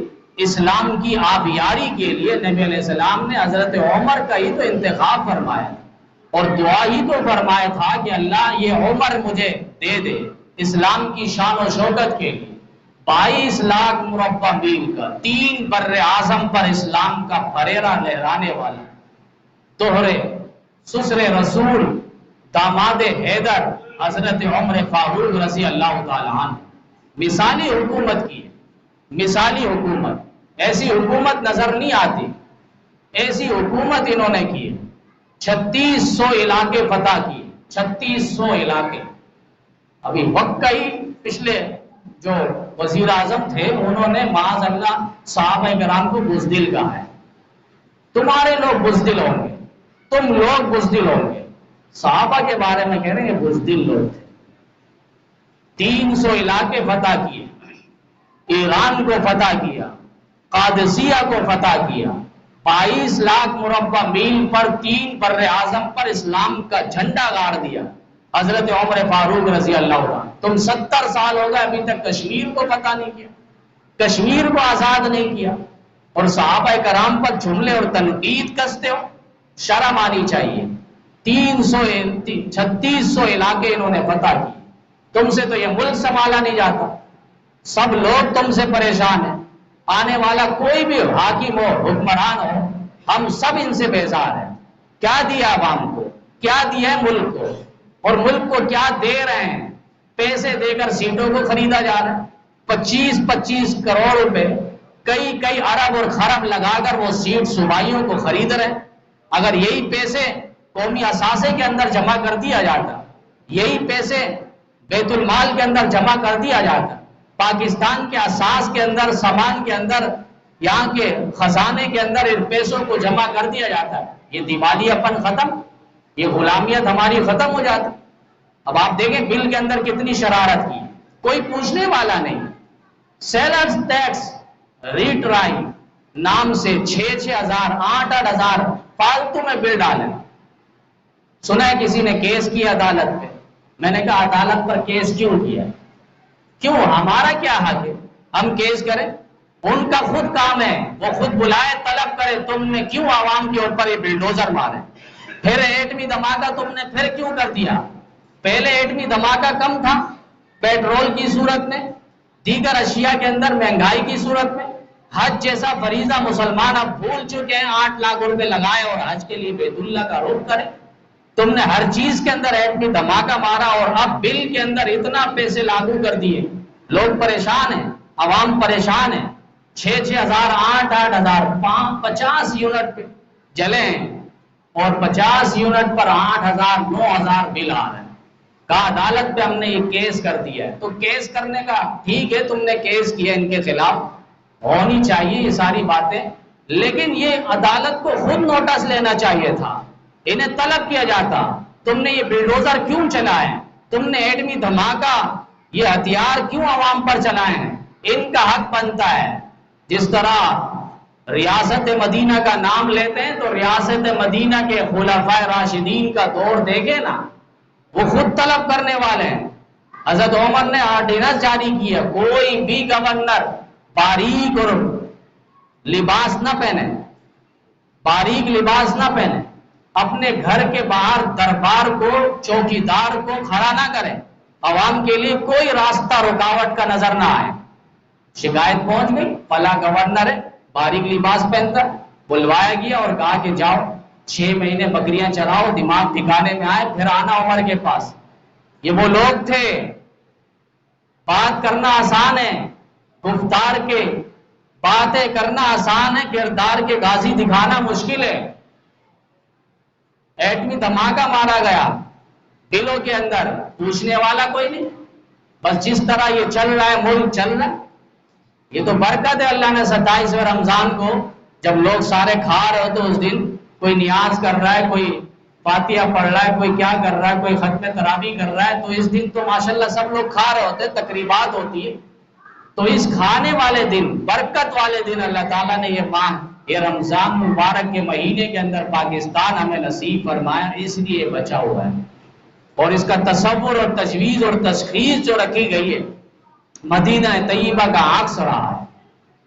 اسلام کی آبیاری کے لیے نبی علیہ السلام نے حضرت عمر کا ہی تو انتخاب فرمایا اور دعا ہی تو فرمایا تھا کہ اللہ یہ عمر مجھے دے دے اسلام کی شان و شوکت کے لیے۔ 22 لاکھ مربع میل کا 3 بر اعظم پر اسلام کا پریرا لہرانے والا دوہرے سسر رسول داماد حیدر حضرت عمر فاروق رضی اللہ تعالیٰ عنہ، مثالی حکومت کی، مثالی حکومت، ایسی حکومت نظر نہیں آتی، ایسی حکومت انہوں نے کی، 3600 علاقے فتح کیے، 3600 علاقے۔ ابھی وقت کا ہی پچھلے جو وزیر اعظم تھے انہوں نے معاذ اللہ صحابہ کرام کو بزدل کہا ہے، تمہارے لوگ بزدل ہوں گے، تم لوگ بزدل ہوں گے۔ صحابہ کے بارے میں کہہ رہے ہیں یہ بزدل لوگ تھے۔ 300 علاقے فتح کیے، ایران کو فتح کیا، قادسیہ کو فتح کیا، 22 لاکھ مربع میل پر 3 بر اعظم پر اسلام کا جھنڈا گاڑ دیا حضرت عمر فاروق رضی اللہ عنہ۔ تم 70 سال ہو گئے ابھی تک کشمیر کو فتح نہیں کیا، کشمیر کو آزاد نہیں کیا، اور صحابہ کرام پر جملے اور تنقید کستے ہو، شرم آنی چاہیے۔ 3600 علاقے انہوں نے فتح کیے، تم سے تو یہ ملک سنبھالا نہیں جاتا، سب لوگ تم سے پریشان ہیں، آنے والا کوئی بھی حاکم ہو حکمران ہو ہم سب ان سے بیزار ہیں۔ کیا دیا عوام کو، کیا دیا ہے ملک کو، اور ملک کو کیا دے رہے ہیں؟ پیسے دے کر سیٹوں کو خریدا جا رہا ہے، 25-25 کروڑ روپے، کئی ارب اور خرب لگا کر وہ سیٹ صوبائیوں کو خرید رہے ہیں۔ اگر یہی پیسے قومی اثاثے کے اندر جمع کر دیا جاتا، یہی پیسے بیت المال کے اندر جمع کر دیا جاتا، پاکستان کے اساس کے اندر، سامان کے اندر، یہاں کے خزانے کے اندر ان پیسوں کو جمع کر دیا جاتا، یہ دیوالی اپن ختم، یہ غلامیت ہماری ختم ہو جاتی۔ اب آپ دیکھیں بل کے اندر کتنی شرارت کی، کوئی پوچھنے والا نہیں۔ سیلرز ٹیکس ری ٹرائی نام سے 6,000 8,000 فالتو میں بل ڈالیں۔ سنا ہے کسی نے کیس کیا عدالت پہ، میں نے کہا عدالت پر کیس کیوں کیا، کیوں، ہمارا کیا حق ہے ہم کیس کریں؟ ان کا خود کام ہے، وہ خود بلائے طلب کرے، تم نے کیوں عوام کے اوپر یہ بلڈوزر مارے؟ پھر ایٹمی دھماکہ تم نے پھر کیوں کر دیا؟ پہلے ایٹمی دھماکہ کم تھا، پیٹرول کی صورت میں، دیگر اشیاء کے اندر مہنگائی کی صورت میں، حج جیسا فریضہ مسلمان اب بھول چکے ہیں، 8 لاکھ روپے لگائے اور حج کے لیے بیت اللہ کا رخ کرے۔ تم نے ہر چیز کے اندر ایٹمی دھماکہ مارا اور اب بل کے اندر اتنا پیسے لاگو کر دیے لوگ پریشان ہیں، عوام پریشان ہے، 6,000 8,000 50 یونٹ پہ جلے ہیں اور 50 یونٹ پر 8,000 9,000 بل آ رہے ہیں۔ کہا عدالت پہ ہم نے یہ کیس کر دیا ہے۔ تو کیس کرنے کا ٹھیک ہے، تم نے کیس کیا ان کے خلاف، ہونی چاہیے یہ ساری باتیں، لیکن یہ عدالت کو خود نوٹس لینا چاہیے تھا، انہیں طلب کیا جاتا تم نے یہ بلڈوزر کیوں چلائے، تم نے ایٹمی دھماکہ یہ ہتھیار کیوں عوام پر چلائے ہیں، ان کا حق بنتا ہے۔ جس طرح ریاست مدینہ کا نام لیتے ہیں تو ریاست مدینہ کے خلفائے راشدین کا دور دیکھے نا، وہ خود طلب کرنے والے ہیں۔ حضرت عمر نے آرڈیننس جاری کیا، کوئی بھی گورنر باریک اور لباس نہ پہنے، باریک لباس نہ پہنے، اپنے گھر کے باہر دربار کو چوکیدار کو کھڑا نہ کرے، عوام کے لیے کوئی راستہ رکاوٹ کا نظر نہ آئے۔ شکایت پہنچ گئی، فلاں گورنر ہے باریک لباس پہنتا، بلوایا گیا اور کہا کہ جاؤ 6 مہینے بکریاں چراؤ، دماغ ٹھکانے میں آئے، پھر آنا عمر کے پاس۔ یہ وہ لوگ تھے، بات کرنا آسان ہے، گفتار کے باتیں کرنا آسان ہے، کردار کے غازی دکھانا مشکل ہے۔ ایٹمی دھماکہ مارا گیا دلوں کے اندر، پوچھنے والا کوئی نہیں، بس جس طرح یہ چل رہا ہے ملک چل رہا ہے۔ یہ تو برکت ہے، اللہ نے 27ویں رمضان کو جب لوگ سارے کھا رہے ہو تو اس دن کوئی نیاز کر رہا ہے، کوئی فاتحہ پڑھ رہا ہے، کوئی کیا کر رہا ہے، کوئی ختم تراویح کر رہا ہے، تو اس دن تو ماشاءاللہ سب لوگ کھا رہے ہوتے، تقریبات ہوتی ہے۔ تو اس کھانے والے دن، برکت والے دن اللہ تعالیٰ نے یہ ماہ، یہ رمضان مبارک کے مہینے کے اندر پاکستان ہمیں نصیب فرمایا، اس لیے بچا ہوا ہے۔ اور اس کا تصور اور تجویز اور تشخیص جو رکھی گئی ہے مدینہ طیبہ کا عکس رہا ہے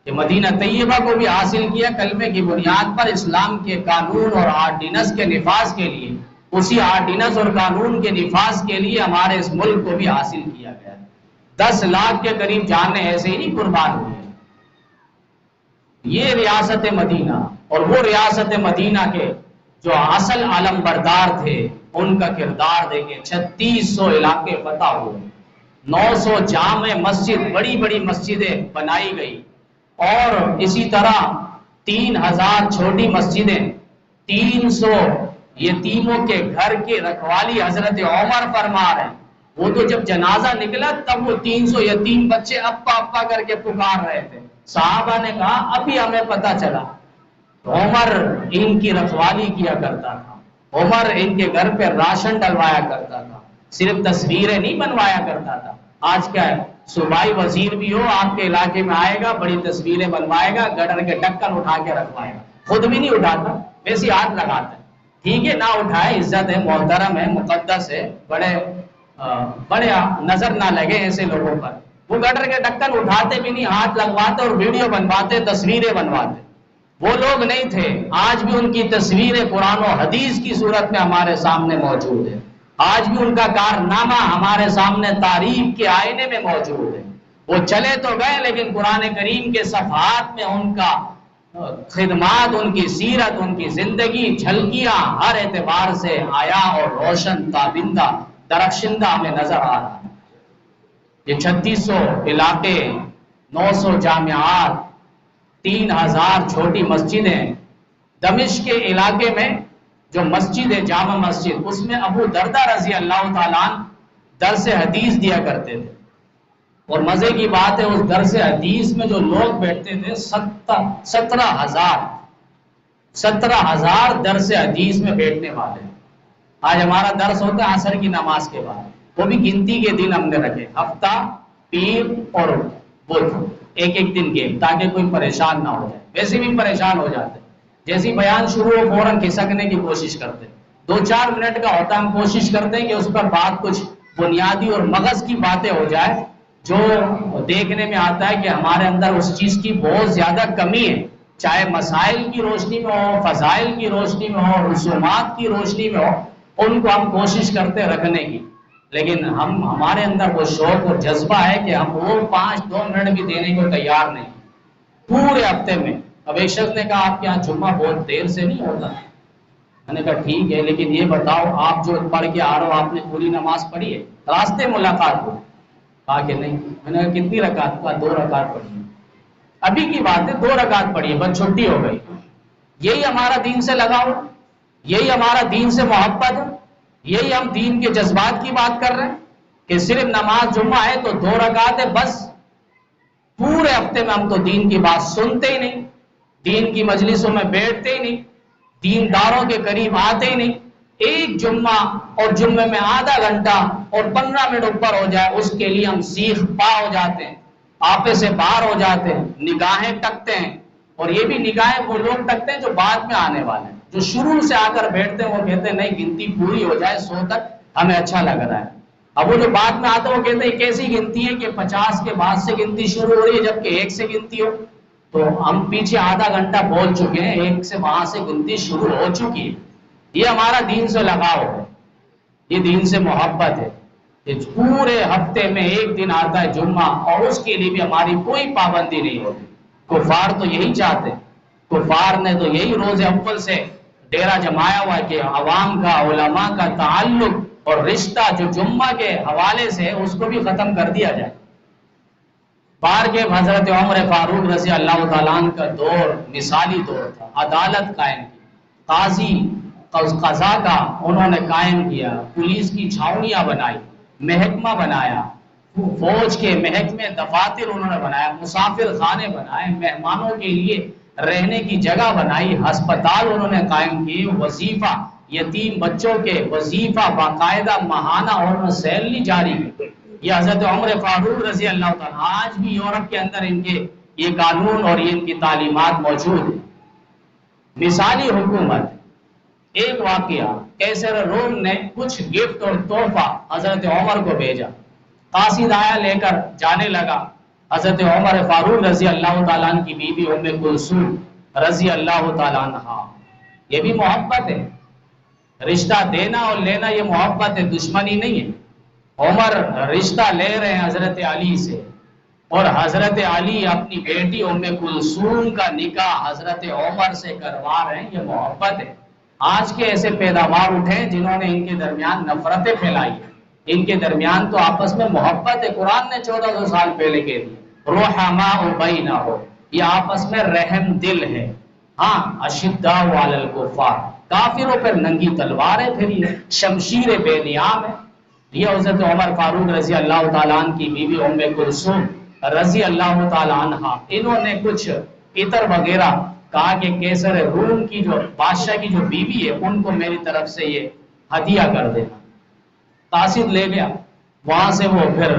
کہ مدینہ طیبہ کو بھی حاصل کیا کلمے کی بنیاد پر، اسلام کے قانون اور آرڈیننس کے نفاذ کے لیے، اسی آرڈیننس اور قانون کے نفاذ کے لیے ہمارے اس ملک کو بھی حاصل کیا گیا ہے۔ 10 لاکھ کے قریب جانیں ایسے ہی نہیں قربان ہوئی ہیں۔ یہ ریاست مدینہ اور وہ ریاست مدینہ کے جو اصل علم بردار تھے، ان کا کردار دیکھیں۔ 3600 علاقے فتح ہوئے، 900 جامع مسجد، بڑی بڑی مسجدیں بنائی گئی، اور اسی طرح 3000 چھوٹی مسجدیں، 300 یتیموں کے گھر کی رکھوالی حضرت عمر فرما رہے ہیں۔ وہ تو جب جنازہ نکلا تب وہ 300 یتیم بچے اپا اپا کر کے پکار رہے تھے۔ صحابہ نے کہا ابھی ہمیں پتہ چلا۔ عمر ان کی رکھوالی کیا کرتا تھا، عمر ان کے گھر پہ راشن ڈلوایا کرتا تھا، صرف تصویریں نہیں بنوایا کرتا تھا۔ آج کیا ہے، صوبائی وزیر بھی ہو آپ کے علاقے میں آئے گا، بڑی تصویریں بنوائے گا، گٹر کے ڈھکن اٹھا کے رکھوائے گا، خود بھی نہیں اٹھاتا، ویسے ہاتھ لگاتا ہے۔ ٹھیک ہے، نہ اٹھائے، عزت ہے، محترم ہے، مقدس ہے، بڑے نظر نہ لگے ایسے لوگوں پر۔ وہ گٹر کے ڈھکن اٹھاتے بھی نہیں، ہاتھ لگواتے اور ویڈیو بنواتے، تصویریں بنواتے۔ وہ لوگ نہیں تھے، آج بھی ان کی تصویریں قرآن و حدیث کی صورت میں ہمارے سامنے موجود ہے، آج بھی ان کا کارنامہ ہمارے سامنے تاریخ کے آئینے میں موجود ہے۔ وہ چلے تو گئے لیکن قرآن کریم کے صفحات میں ان کا خدمات، ان کی سیرت، ان کی زندگی، جھلکیاں ہر اعتبار سے آیا اور روشن، تابندہ، درخشندہ ہمیں نظر آ رہا ہے۔ یہ 3600 علاقے، 900 جامعات، 3000 چھوٹی مسجدیں۔ دمشق کے علاقے میں جو مسجد ہے، جامع مسجد، اس میں ابو دردہ رضی اللہ تعالیٰ عنہ درس حدیث دیا کرتے تھے، اور مزے کی بات ہے اس درس حدیث میں جو لوگ بیٹھتے تھے 17,000 درس حدیث میں بیٹھنے والے۔ آج ہمارا درس ہوتا ہے عصر کی نماز کے بعد، وہ بھی گنتی کے دن ہم نے رکھے، ہفتہ، پیر اور بدھ، ایک ایک دن کے، تاکہ کوئی پریشان نہ ہو جائے، ویسے بھی پریشان ہو جاتے، جیسی بیان شروع ہو فوراً کھسکنے کی کوشش کرتے، 2-4 منٹ کا ہوتا، ہم کوشش کرتے ہیں کہ اس پر بات کچھ بنیادی اور مغز کی باتیں ہو جائے، جو دیکھنے میں آتا ہے کہ ہمارے اندر اس چیز کی بہت زیادہ کمی ہے، چاہے مسائل کی روشنی میں ہو، فضائل کی روشنی میں ہو، رسومات کی روشنی میں ہو، ان کو ہم کوشش کرتے رکھنے کی، لیکن ہمارے اندر وہ شوق اور جذبہ ہے کہ ہم وہ 5-2 منٹ بھی دینے کو تیار نہیں پورے ہفتے میں۔ اب ایک شخص نے کہا آپ کے یہاں جمعہ بہت دیر سے نہیں ہوتا، میں نے کہا ٹھیک ہے، لیکن یہ بتاؤ آپ جو پڑھ کے آ رہے ہو، آپ نے پوری نماز پڑھی ہے؟ راستے ملاقات ہو، کہا کہ نہیں. میں نے کہا کتنی رکعت؟ کہا 2 رکعت پڑھی. ابھی کی بات ہے، 2 رکعت پڑھی، بس چھٹی ہو گئی. یہی ہمارا دین سے لگاؤ، یہی ہمارا دین سے محبت ہے، یہی ہم دین کے جذبات کی بات کر رہے ہیں کہ صرف نماز جمعہ ہے تو 2 رکعت ہے بس. پورے ہفتے میں ہم تو دین کی بات سنتے ہی نہیں، دین کی مجلسوں میں بیٹھتے ہی نہیں، دینداروں کے قریب آتے ہی نہیں. ایک جمعہ اور جمعے میں آدھا گھنٹہ اور 15 منٹ اوپر ہو جائے اس کے لیے ہم سیخ پا ہو جاتے ہیں، آپے سے باہر ہو جاتے ہیں، نگاہیں ٹکتے ہیں. اور یہ بھی نگاہیں وہ لوگ ٹکتے ہیں جو بعد میں آنے والے ہیں. جو شروع سے آ کر بیٹھتے ہیں وہ کہتے ہیں نہیں گنتی پوری ہو جائے 100 تک ہمیں اچھا لگ رہا ہے. اب وہ جو بعد میں آتے ہیں وہ کہتے ہیں کیسی گنتی ہے کہ 50 کے بعد سے گنتی شروع ہو رہی ہے جبکہ 1 سے گنتی ہو. تو ہم پیچھے آدھا گھنٹہ بول چکے ہیں، 1 سے وہاں سے گنتی شروع ہو چکی ہے. یہ ہمارا دین سے لگاؤ ہے، یہ دین سے محبت ہے. پورے ہفتے میں ایک دن آتا ہے جمعہ اور اس کے لیے بھی ہماری کوئی پابندی نہیں ہوتی. کفار تو یہی چاہتے، کفار نے تو یہی روز اول سے ڈیرا جمایا ہوا کہ عوام کا، علماء کا تعلق اور رشتہ جو جمعہ کے حوالے سے اس کو بھی ختم کر دیا جائے. بار کے حضرت عمر فاروق رضی اللہ تعالیٰ عنہ کا دور مثالی دور تھا. عدالت قائم کی، قاضی قضا کا انہوں نے قائم کیا، پولیس کی چھاؤنیاں بنائی، محکمہ بنایا، فوج کے محکمے دفاتر انہوں نے بنایا، مسافر خانے بنائے، مہمانوں کے لیے رہنے کی جگہ بنائی، ہسپتال انہوں نے قائم کیے، وظیفہ یتیم بچوں کے وظیفہ باقاعدہ ماہانہ اور سیلری جاری کی. یہ حضرت عمر فاروق رضی اللہ تعالیٰ. آج بھی یورپ کے اندر ان کے یہ قانون اور یہ ان کی تعلیمات موجود ہیں. مثالی حکومت. ایک واقعہ، کیسر روم نے کچھ گفٹ اور تحفہ حضرت عمر کو بھیجا. قاصد آیا لے کر جانے لگا. حضرت عمر فاروق رضی اللہ تعالیٰ عنہ کی بیوی ام کلثوم رضی اللہ تعالیٰ عنہ. یہ بھی محبت ہے، رشتہ دینا اور لینا یہ محبت ہے، دشمنی نہیں ہے. عمر رشتہ لے رہے ہیں حضرت علی سے اور حضرت علی اپنی بیٹی ام کلثوم کا نکاح حضرت عمر سے کروا رہے ہیں، یہ محبت ہے. آج کے ایسے پیداوار اٹھے جنہوں نے ان کے درمیان نفرتیں پھیلائی، ان کے درمیان تو آپس میں محبت ہے. قرآن نے 1400 سال پہلے کہہ دی رحماء بینہم، یہ آپس میں رحم دل ہے. ہاں اشداء علی الکفار، کافروں پر ننگی تلوار ہے، پھر یہ شمشیر بے نیام ہے. یہ حضرت عمر فاروق رضی اللہ تعالیٰ عنہ کی بیوی ام کلثوم رضی اللہ تعالیٰ عنہ، انہوں نے کچھ عطر وغیرہ کہا کہ کیسر روم کی جو بادشاہ کی جو بیوی ہے ان کو میری طرف سے یہ ہدیہ کر دینا. قاصد لے گیا، وہاں سے وہ پھر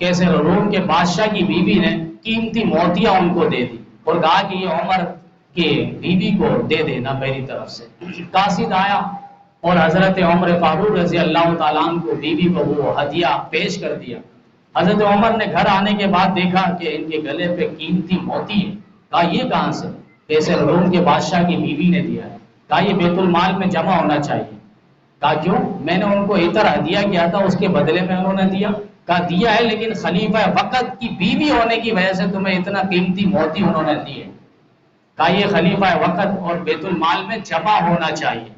کیسر روم کے بادشاہ کی بیوی نے قیمتی موتیاں ان کو دے دی اور کہا کہ یہ عمر کے بیوی کو دے دینا میری طرف سے. قاصد آیا اور حضرت عمر فاروق رضی اللہ تعالیٰ عنہ کو بیوی کو وہ ہدیہ پیش کر دیا. حضرت عمر نے گھر آنے کے بعد دیکھا کہ ان کے گلے پہ قیمتی موتی ہے. کہا یہ کہاں سے؟ کیسے روم کے بادشاہ کی بیوی نے دیا ہے. کہا یہ بیت المال میں جمع ہونا چاہیے. کہا کیوں؟ میں نے ان کو عطر ہدیہ کیا تھا، اس کے بدلے میں انہوں نے دیا. کہا دیا ہے لیکن خلیفہ وقت کی بیوی ہونے کی وجہ سے تمہیں اتنا قیمتی موتی انہوں نے دیے. کہا یہ خلیفہ وقت اور بیت المال میں جمع ہونا چاہیے.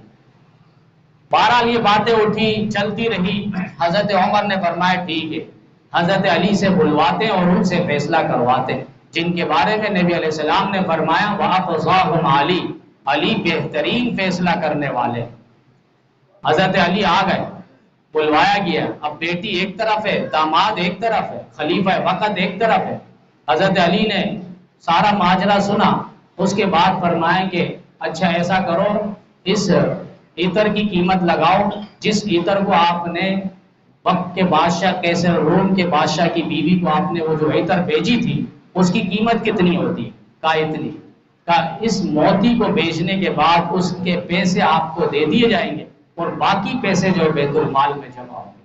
بہرحال یہ باتیں اٹھی، چلتی رہی. حضرت عمر نے فرمایا ٹھیک ہے، حضرت علی سے بلواتے اور ان سے فیصلہ کرواتے، جن کے بارے میں نبی علیہ السلام نے فرمایا وَأَفْضَاهُمْ عَلِي، علی بہترین فیصلہ کرنے والے. حضرت علی آ گئے، بلوایا گیا. اب بیٹی ایک طرف ہے، داماد ایک طرف ہے، خلیفہ وقت ایک طرف ہے. حضرت علی نے سارا ماجرا سنا، اس کے بعد فرمایا کہ اچھا ایسا کرو، اس عطر کی قیمت لگاؤ جس عطر کو آپ نے وقت کے بادشاہ کیسر روم کے بادشاہ کی بیوی کو آپ نے وہ جو عطر بھیجی تھی اس کی قیمت کتنی ہوتی؟ کہا اتنی. کہا اس موتی کو بیچنے کے بعد اس کے پیسے آپ کو دے دیے جائیں گے اور باقی پیسے جو بیت المال میں جمع ہوں گے.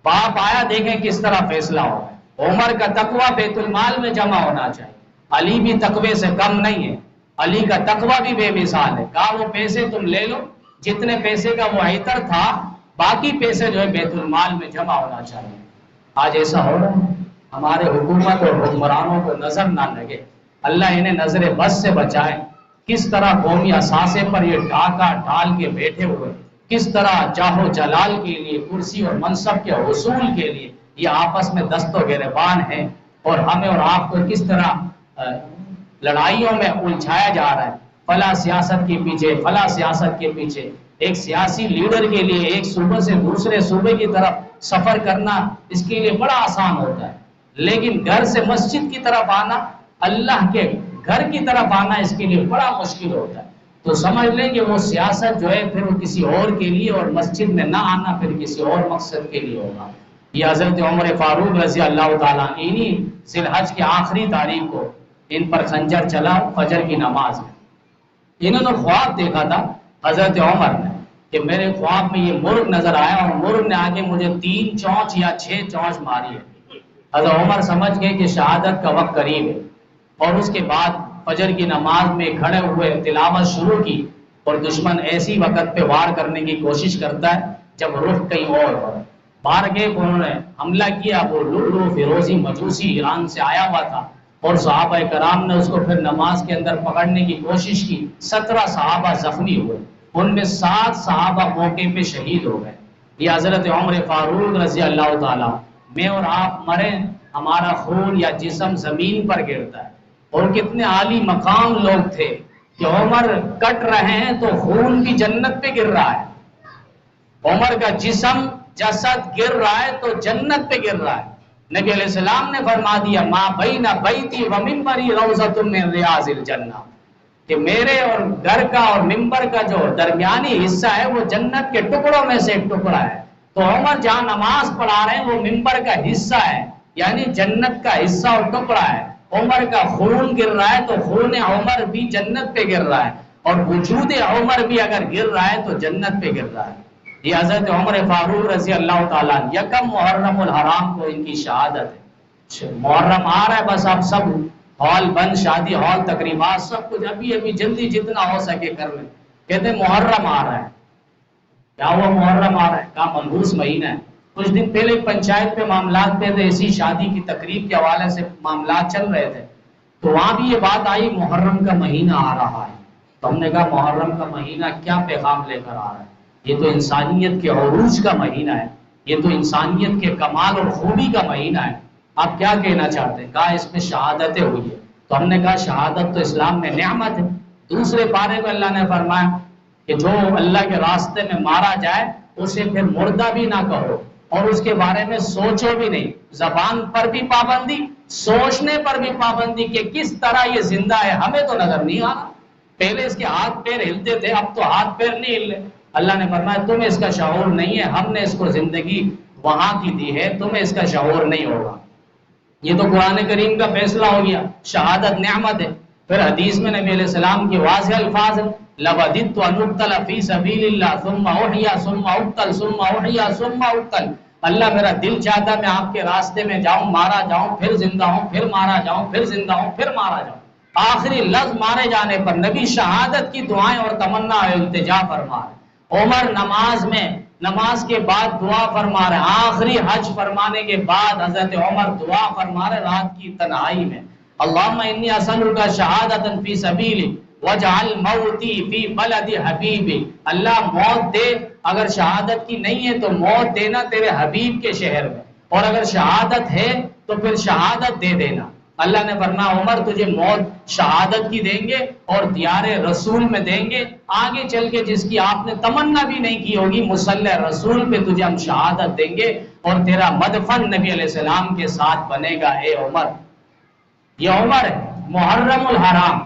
باپ آیا، دیکھیں کس طرح فیصلہ ہو گیا. عمر کا تقوی بیت المال میں جمع ہونا چاہیے. علی بھی تقوی سے کم نہیں ہے، علی کا تقوی بھی بے مثال ہے. کہا وہ پیسے تم لے لو، جتنے پیسے کا وہ عطر تھا باقی پیسے جو ہے بیت المال میں جمع ہونا چاہیے. آج ایسا ہو رہا ہے. ہمارے حکومت اور حکمرانوں کو نظر نہ لگے، اللہ انہیں نظر بس سے بچائے. کس طرح قومی اثاثے پر یہ ڈاکہ ڈال کے بیٹھے ہوئے، کس طرح جاہ و جلال کے لیے، کرسی اور منصب کے حصول کے لیے یہ آپس میں دست و گریبان ہے اور ہمیں اور آپ کو کس طرح لڑائیوں میں الجھایا جا رہا ہے، فلاں سیاست کے پیچھے، فلاں سیاست کے پیچھے۔ ایک سیاسی لیڈر کے لیے ایک صوبے سے دوسرے صوبے کی طرف سفر کرنا اس کے لیے بڑا آسان ہوتا ہے، لیکن گھر سے مسجد کی طرف آنا، اللہ کے گھر کی طرف آنا اس کے لیے بڑا مشکل ہوتا ہے۔ تو سمجھ لیں کہ وہ سیاست جو ہے پھر وہ کسی اور کے لیے، اور مسجد میں نہ آنا پھر کسی اور مقصد کے لیے ہوگا۔ یہ حضرت عمر فاروق رضی اللہ تعالیٰ عنہ ذی الحج کی آخری تاریخ کو ان پر خنجر چلا فجر کی نماز میں۔ انہوں نے خواب دیکھا تھا حضرت عمر نے کہ میرے خواب میں یہ مرغ نظر آیا اور مرغ نے آگے مجھے 3 چونچ یا 6 چونچ ماری ہے۔ حضرت عمر سمجھ گئے کہ شہادت کا وقت قریب ہے، اور اس کے بعد فجر کی نماز میں کھڑے ہوئے تلاوت شروع کی، اور دشمن ایسی وقت پہ وار کرنے کی کوشش کرتا ہے جب رخ کہیں اور ہو۔ باہر گئے، انہوں نے حملہ کیا، وہ لولو فیروزی مجوسی ایران سے آیا ہوا تھا، اور صحابہ کرام نے اس کو پھر نماز کے اندر پکڑنے کی کوشش کی۔ 17 صحابہ زخمی ہوئے، ان میں 7 صحابہ موقع پہ شہید ہو گئے۔ یہ حضرت عمر فاروق رضی اللہ تعالیٰ، میں اور آپ مریں ہمارا خون یا جسم زمین پر گرتا ہے، اور کتنے عالی مقام لوگ تھے کہ عمر کٹ رہے ہیں تو خون بھی جنت پہ گر رہا ہے، عمر کا جسم جسد گر رہا ہے تو جنت پہ گر رہا ہے۔ نبی علیہ السلام نے فرما دیا ما بین بیتی و منبری روضۃ من ریاض الجنہ، کہ میرے اور گھر کا اور منبر کا جو درمیانی حصہ ہے وہ جنت کے ٹکڑوں میں سے ایک ٹکڑا ہے۔ تو عمر جہاں نماز پڑھا رہے ہیں وہ منبر کا حصہ ہے، یعنی جنت کا حصہ اور ٹکڑا ہے۔ عمر کا خون گر رہا ہے تو خون عمر بھی جنت پہ گر رہا ہے، اور وجود عمر بھی اگر گر رہا ہے تو جنت پہ گر رہا ہے۔ یہ حضرت عمر فاروق رضی اللہ تعالیٰ یکم محرم الحرام کو ان کی شہادت ہے۔ محرم آ رہا ہے، بس اب سب ہال بند، شادی ہال، تقریبات، سب کچھ ابھی ابھی جلدی جتنا ہو سکے کر لیں۔ کہتے ہیں محرم آ رہا ہے، کیا ہوا محرم آ رہا ہے؟ کہا منحوس مہینہ ہے۔ کچھ دن پہلے پنچایت پہ معاملات پہ تھے، اسی شادی کی تقریب کے حوالے سے معاملات چل رہے تھے، تو وہاں بھی یہ بات آئی محرم کا مہینہ آ رہا ہے۔ تو ہم نے کہا محرم کا مہینہ کیا پیغام لے کر آ رہا ہے؟ یہ تو انسانیت کے عروج کا مہینہ ہے، یہ تو انسانیت کے کمال اور خوبی کا مہینہ ہے، آپ کیا کہنا چاہتے ہیں؟ کہا اس میں شہادتیں ہوئی ہے۔ تو ہم نے کہا شہادت تو اسلام میں نعمت ہے۔ دوسرے پارے میں اللہ نے فرمایا کہ جو اللہ کے راستے میں مارا جائے اسے پھر مردہ بھی نہ کہو، اور اس کے بارے میں سوچو بھی نہیں۔ زبان پر بھی پابندی، سوچنے پر بھی پابندی کہ کس طرح یہ زندہ ہے، ہمیں تو نظر نہیں آ رہا۔ پہلے اس کے ہاتھ پیر ہلتے تھے، اب تو ہاتھ پیر نہیں ہل رہے۔ اللہ نے فرمایا تمہیں اس کا شعور نہیں ہے، ہم نے اس کو زندگی وہاں کی دی ہے، تمہیں اس کا شعور نہیں ہوگا۔ یہ تو قرآن کریم کا فیصلہ ہو گیا، شہادت نعمت ہے۔ پھر حدیث میں نبی علیہ السلام کی واضح الفاظ ہیں لَوَدِدْتُ أَنْ أُقْتَلَ فِي سَبِيلِ اللَّهِ ثُمَّ أُحْيَا ثُمَّ أُقْتَلْ ثُمَّ أُحْيَا ثُمَّ أُقْتَلْ۔ اللہ میرا دل چاہتا میں آپ کے راستے میں جاؤں، مارا جاؤں، پھر زندہ ہوں، پھر مارا جاؤں، پھر زندہ ہوں، پھر مارا جاؤں۔ آخری لفظ مارے جانے پر نبی شہادت کی دعائیں اور تمنا التجا فرما رہے۔ عمر نماز میں، نماز کے بعد دعا فرما رہے، آخری حج فرمانے کے بعد حضرت عمر دعا فرما رہے رات کی تنہائی میں، اللہم انی اسألک شہادۃ فی سبیلک واجعل موتی فی بلد حبیبی۔ اللہ موت دے، اگر شہادت کی نہیں ہے تو موت دینا تیرے حبیب کے شہر میں، اور اگر شہادت ہے تو پھر شہادت دے دینا۔ اللہ نے فرمایا عمر تجھے موت شہادت کی دیں گے اور دیار رسول میں دیں گے، آگے چل کے جس کی آپ نے تمنا بھی نہیں کی ہوگی مصلی رسول پہ تجھے ہم شہادت دیں گے، اور تیرا مدفن نبی علیہ السلام کے ساتھ بنے گا اے عمر۔ یہ عمر ہے، محرم الحرام،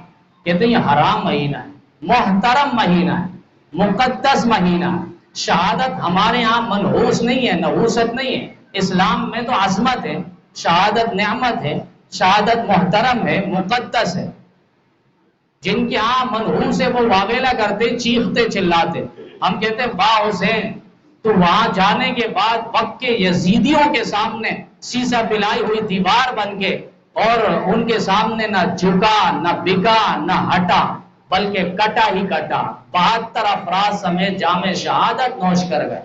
کہتے ہیں یہ حرام مہینہ ہے، محترم مہینہ ہے، مقدس مہینہ ہے۔ شہادت ہمارے ہاں منحوس نہیں ہے، نحوست نہیں ہے، اسلام میں تو عظمت ہے، شہادت نعمت ہے، شہادت محترم ہے، مقدس ہے۔ جن کے ہاں منحوس ہے وہ واویلا کرتے، چیختے چلاتے، ہم کہتے ہیں با حسین، تو وہاں جانے کے بعد وقت کے یزیدیوں کے سامنے سیسا پلائی ہوئی دیوار بن کے، اور ان کے سامنے نہ جھکا نہ بکا نہ ہٹا، بلکہ کٹا ہی کٹا، 72 افراد سمیت جام شہادت نوش کر گئے۔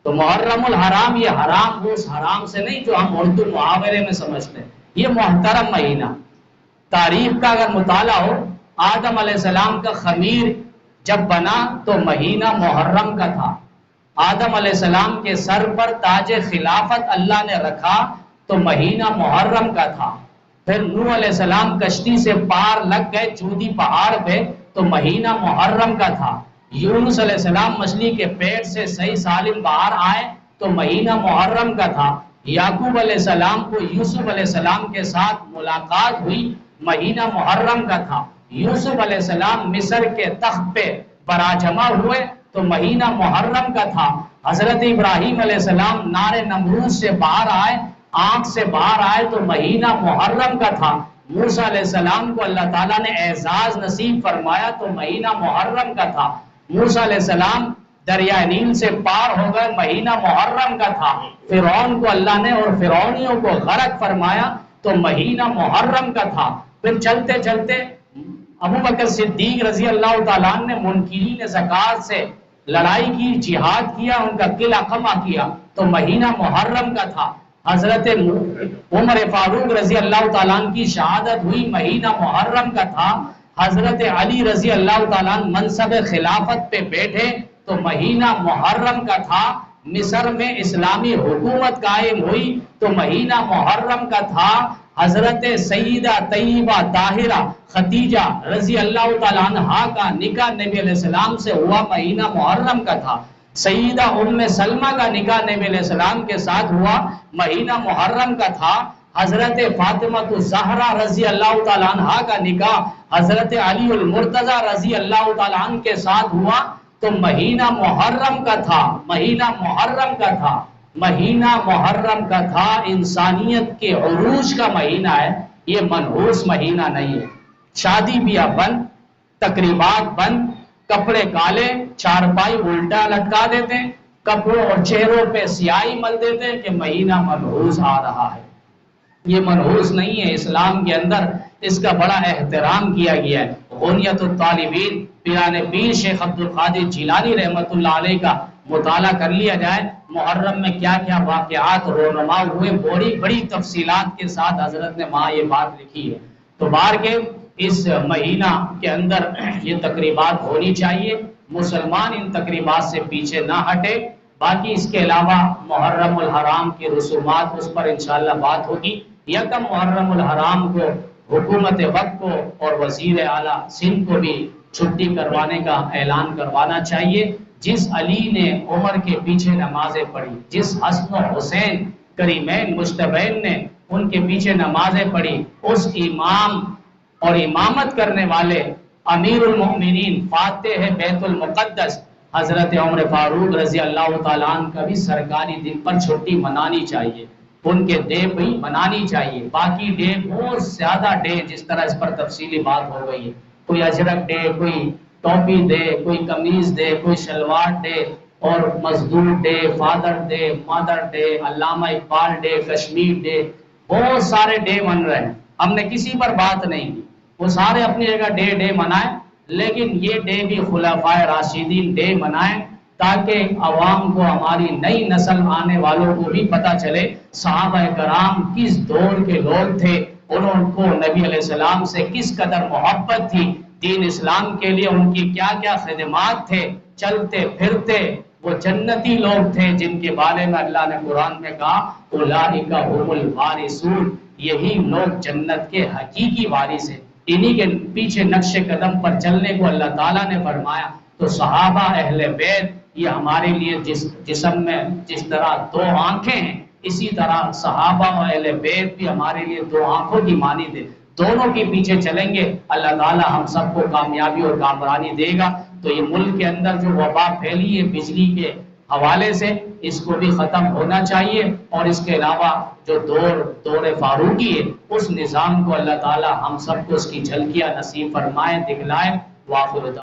تو محرم الحرام، یہ حرام اس حرام سے نہیں جو ہم اردو محاورے میں سمجھتے ہیں، یہ محترم مہینہ۔ تاریخ کا اگر مطالعہ ہو، آدم علیہ السلام کا خمیر جب بنا تو مہینہ محرم کا تھا، آدم علیہ السلام کے سر پر تاج خلافت اللہ نے رکھا تو مہینہ محرم کا تھا۔ پھر نوح علیہ السلام کشتی سے پار لگ گئے جودی پہاڑ پہ تو مہینہ محرم کا تھا۔ یونس علیہ السلام مچھلی کے پیٹ سے صحیح سالم باہر آئے تو مہینہ محرم کا تھا۔ یعقوب علیہ السلام کو یوسف علیہ السلام کے ساتھ ملاقات ہوئی، مہینہ محرم کا تھا۔ یوسف علیہ السلام مصر کے تخت پہ براجمع ہوئے تو مہینہ محرم کا تھا۔ حضرت ابراہیم علیہ السلام نار نمرود سے باہر آئے، آنکھ سے باہر آئے تو مہینہ محرم کا تھا۔ موسیٰ علیہ السلام کو اللہ تعالیٰ نے اعزاز نصیب فرمایا تو مہینہ محرم کا تھا۔ موسیٰ علیہ السلام دریائے نیل سے پار ہو گئے، مہینہ محرم کا تھا۔ فرعون کو اللہ نے اور فرعونیوں کو غرق فرمایا تو مہینہ محرم کا تھا۔ پھر چلتے چلتے ابو بکر صدیق رضی اللہ تعالیٰ نے منکرین زکوٰۃ سے لڑائی کی، جہاد کیا، ان کا قلعہ قمع کیا تو مہینہ محرم کا تھا۔ حضرت عمر فاروق رضی اللہ تعالیٰ کی شہادت ہوئی، مہینہ محرم کا تھا۔ حضرت علی رضی اللہ تعالیٰ منصب خلافت پہ بیٹھے تو مہینہ محرم کا تھا۔ مصر میں اسلامی حکومت قائم ہوئی تو مہینہ محرم کا تھا۔ حضرت سیدہ طیبہ طاہرہ خدیجہ رضی اللہ تعالیٰ عنہا کا نکاح نبی علیہ السلام سے ہوا، مہینہ محرم کا تھا۔ سیدہ ام سلمہ کا نکاح نبی علیہ السلام کے ساتھ ہوا، مہینہ محرم کا تھا۔ حضرت فاطمہ الزہرا رضی اللہ تعالیٰ عنہا کا نکاح حضرت علی المرتضی رضی اللہ تعالیٰ عنہ کے ساتھ ہوا تو مہینہ محرم کا تھا، مہینہ محرم کا تھا، مہینہ محرم کا تھا۔ انسانیت کے عروج کا مہینہ ہے، یہ منحوس مہینہ نہیں ہے۔ شادی بیاہ بند، تقریبات بند، کپڑے کالے، چارپائی الٹا لٹکا دیتے ہیں، کپڑوں اور چہروں پہ سیاہی مل دیتے ہیں کہ مہینہ منحوس آ رہا ہے۔ یہ منحوس نہیں ہے، اسلام کے اندر اس کا بڑا احترام کیا گیا ہے۔ غنیت الطالبین پیران پیر شیخ عبد القادر جیلانی رحمۃ اللہ علیہ کا مطالعہ کر لیا جائے، محرم میں کیا کیا واقعات رونما ہوئے، بڑی بڑی تفصیلات کے ساتھ حضرت نے وہاں یہ بات لکھی ہے۔ تو بار کے اس مہینہ کے اندر یہ تقریبات ہونی چاہیے، مسلمان ان تقریبات سے پیچھے نہ ہٹے۔ باقی اس کے علاوہ محرم الحرام کی رسومات، اس پر انشاءاللہ بات ہوگی۔ یکم محرم الحرام کو حکومت وقت کو اور وزیر اعلیٰ سندھ کو بھی چھٹی کروانے کا اعلان کروانا چاہیے۔ جس علی نے عمر کے پیچھے نمازیں پڑھی، جس حسن و حسین کریمین مجتبین نے ان کے پیچھے نمازیں پڑھی، اس امام اور امامت کرنے والے امیر المؤمنین فاتح بیت المقدس حضرت عمر فاروق رضی اللہ تعالیٰ عنہ کا بھی سرکاری دن پر چھٹی منانی چاہیے، ان کے ڈے بھی منانی چاہیے۔ باقی ڈے بہت زیادہ ڈے جس طرح اس پر تفصیلی بات ہو گئی ہے، کوئی اجرک ڈے، کوئی ٹوپی ڈے، کوئی قمیض ڈے، کوئی شلوار ڈے، اور مزدور day, father day, mother day, علامہ اقبال ڈے، کشمیر ڈے، بہت سارے ڈے من رہے ہیں۔ ہم نے کسی پر بات نہیں کی، وہ سارے اپنی جگہ ڈے منائیں، لیکن یہ ڈے بھی خلفائے راشدین ڈے منائیں تاکہ عوام کو، ہماری نئی نسل آنے والوں کو بھی پتہ چلے صحابہ کرام کس دور کے لوگ تھے، انہوں کو نبی علیہ السلام سے کس قدر محبت تھی، دین اسلام کے لیے ان کی کیا کیا خدمات تھے، چلتے پھرتے وہ جنتی لوگ تھے جن کے بارے میں اللہ نے قرآن میں کہا اولئک هم الوارثون، یہی لوگ جنت کے حقیقی وارث ہیں، انہی کے پیچھے نقش قدم پر چلنے کو اللہ تعالیٰ نے فرمایا۔ تو صحابہ اہل بیت یہ ہمارے لیے جسم میں جس طرح دو آنکھیں ہیں، اسی طرح صحابہ و اہل بیت بھی ہمارے لیے دو آنکھوں کی مانند ہے، دونوں کے پیچھے چلیں گے اللہ تعالیٰ ہم سب کو کامیابی اور کامرانی دے گا۔ تو یہ ملک کے اندر جو وبا پھیلی ہے بجلی کے حوالے سے، اس کو بھی ختم ہونا چاہیے، اور اس کے علاوہ جو دور فاروقی ہے اس نظام کو اللہ تعالیٰ ہم سب کو اس کی جھلکیاں نصیب فرمائے، دکھلائے۔ وآخر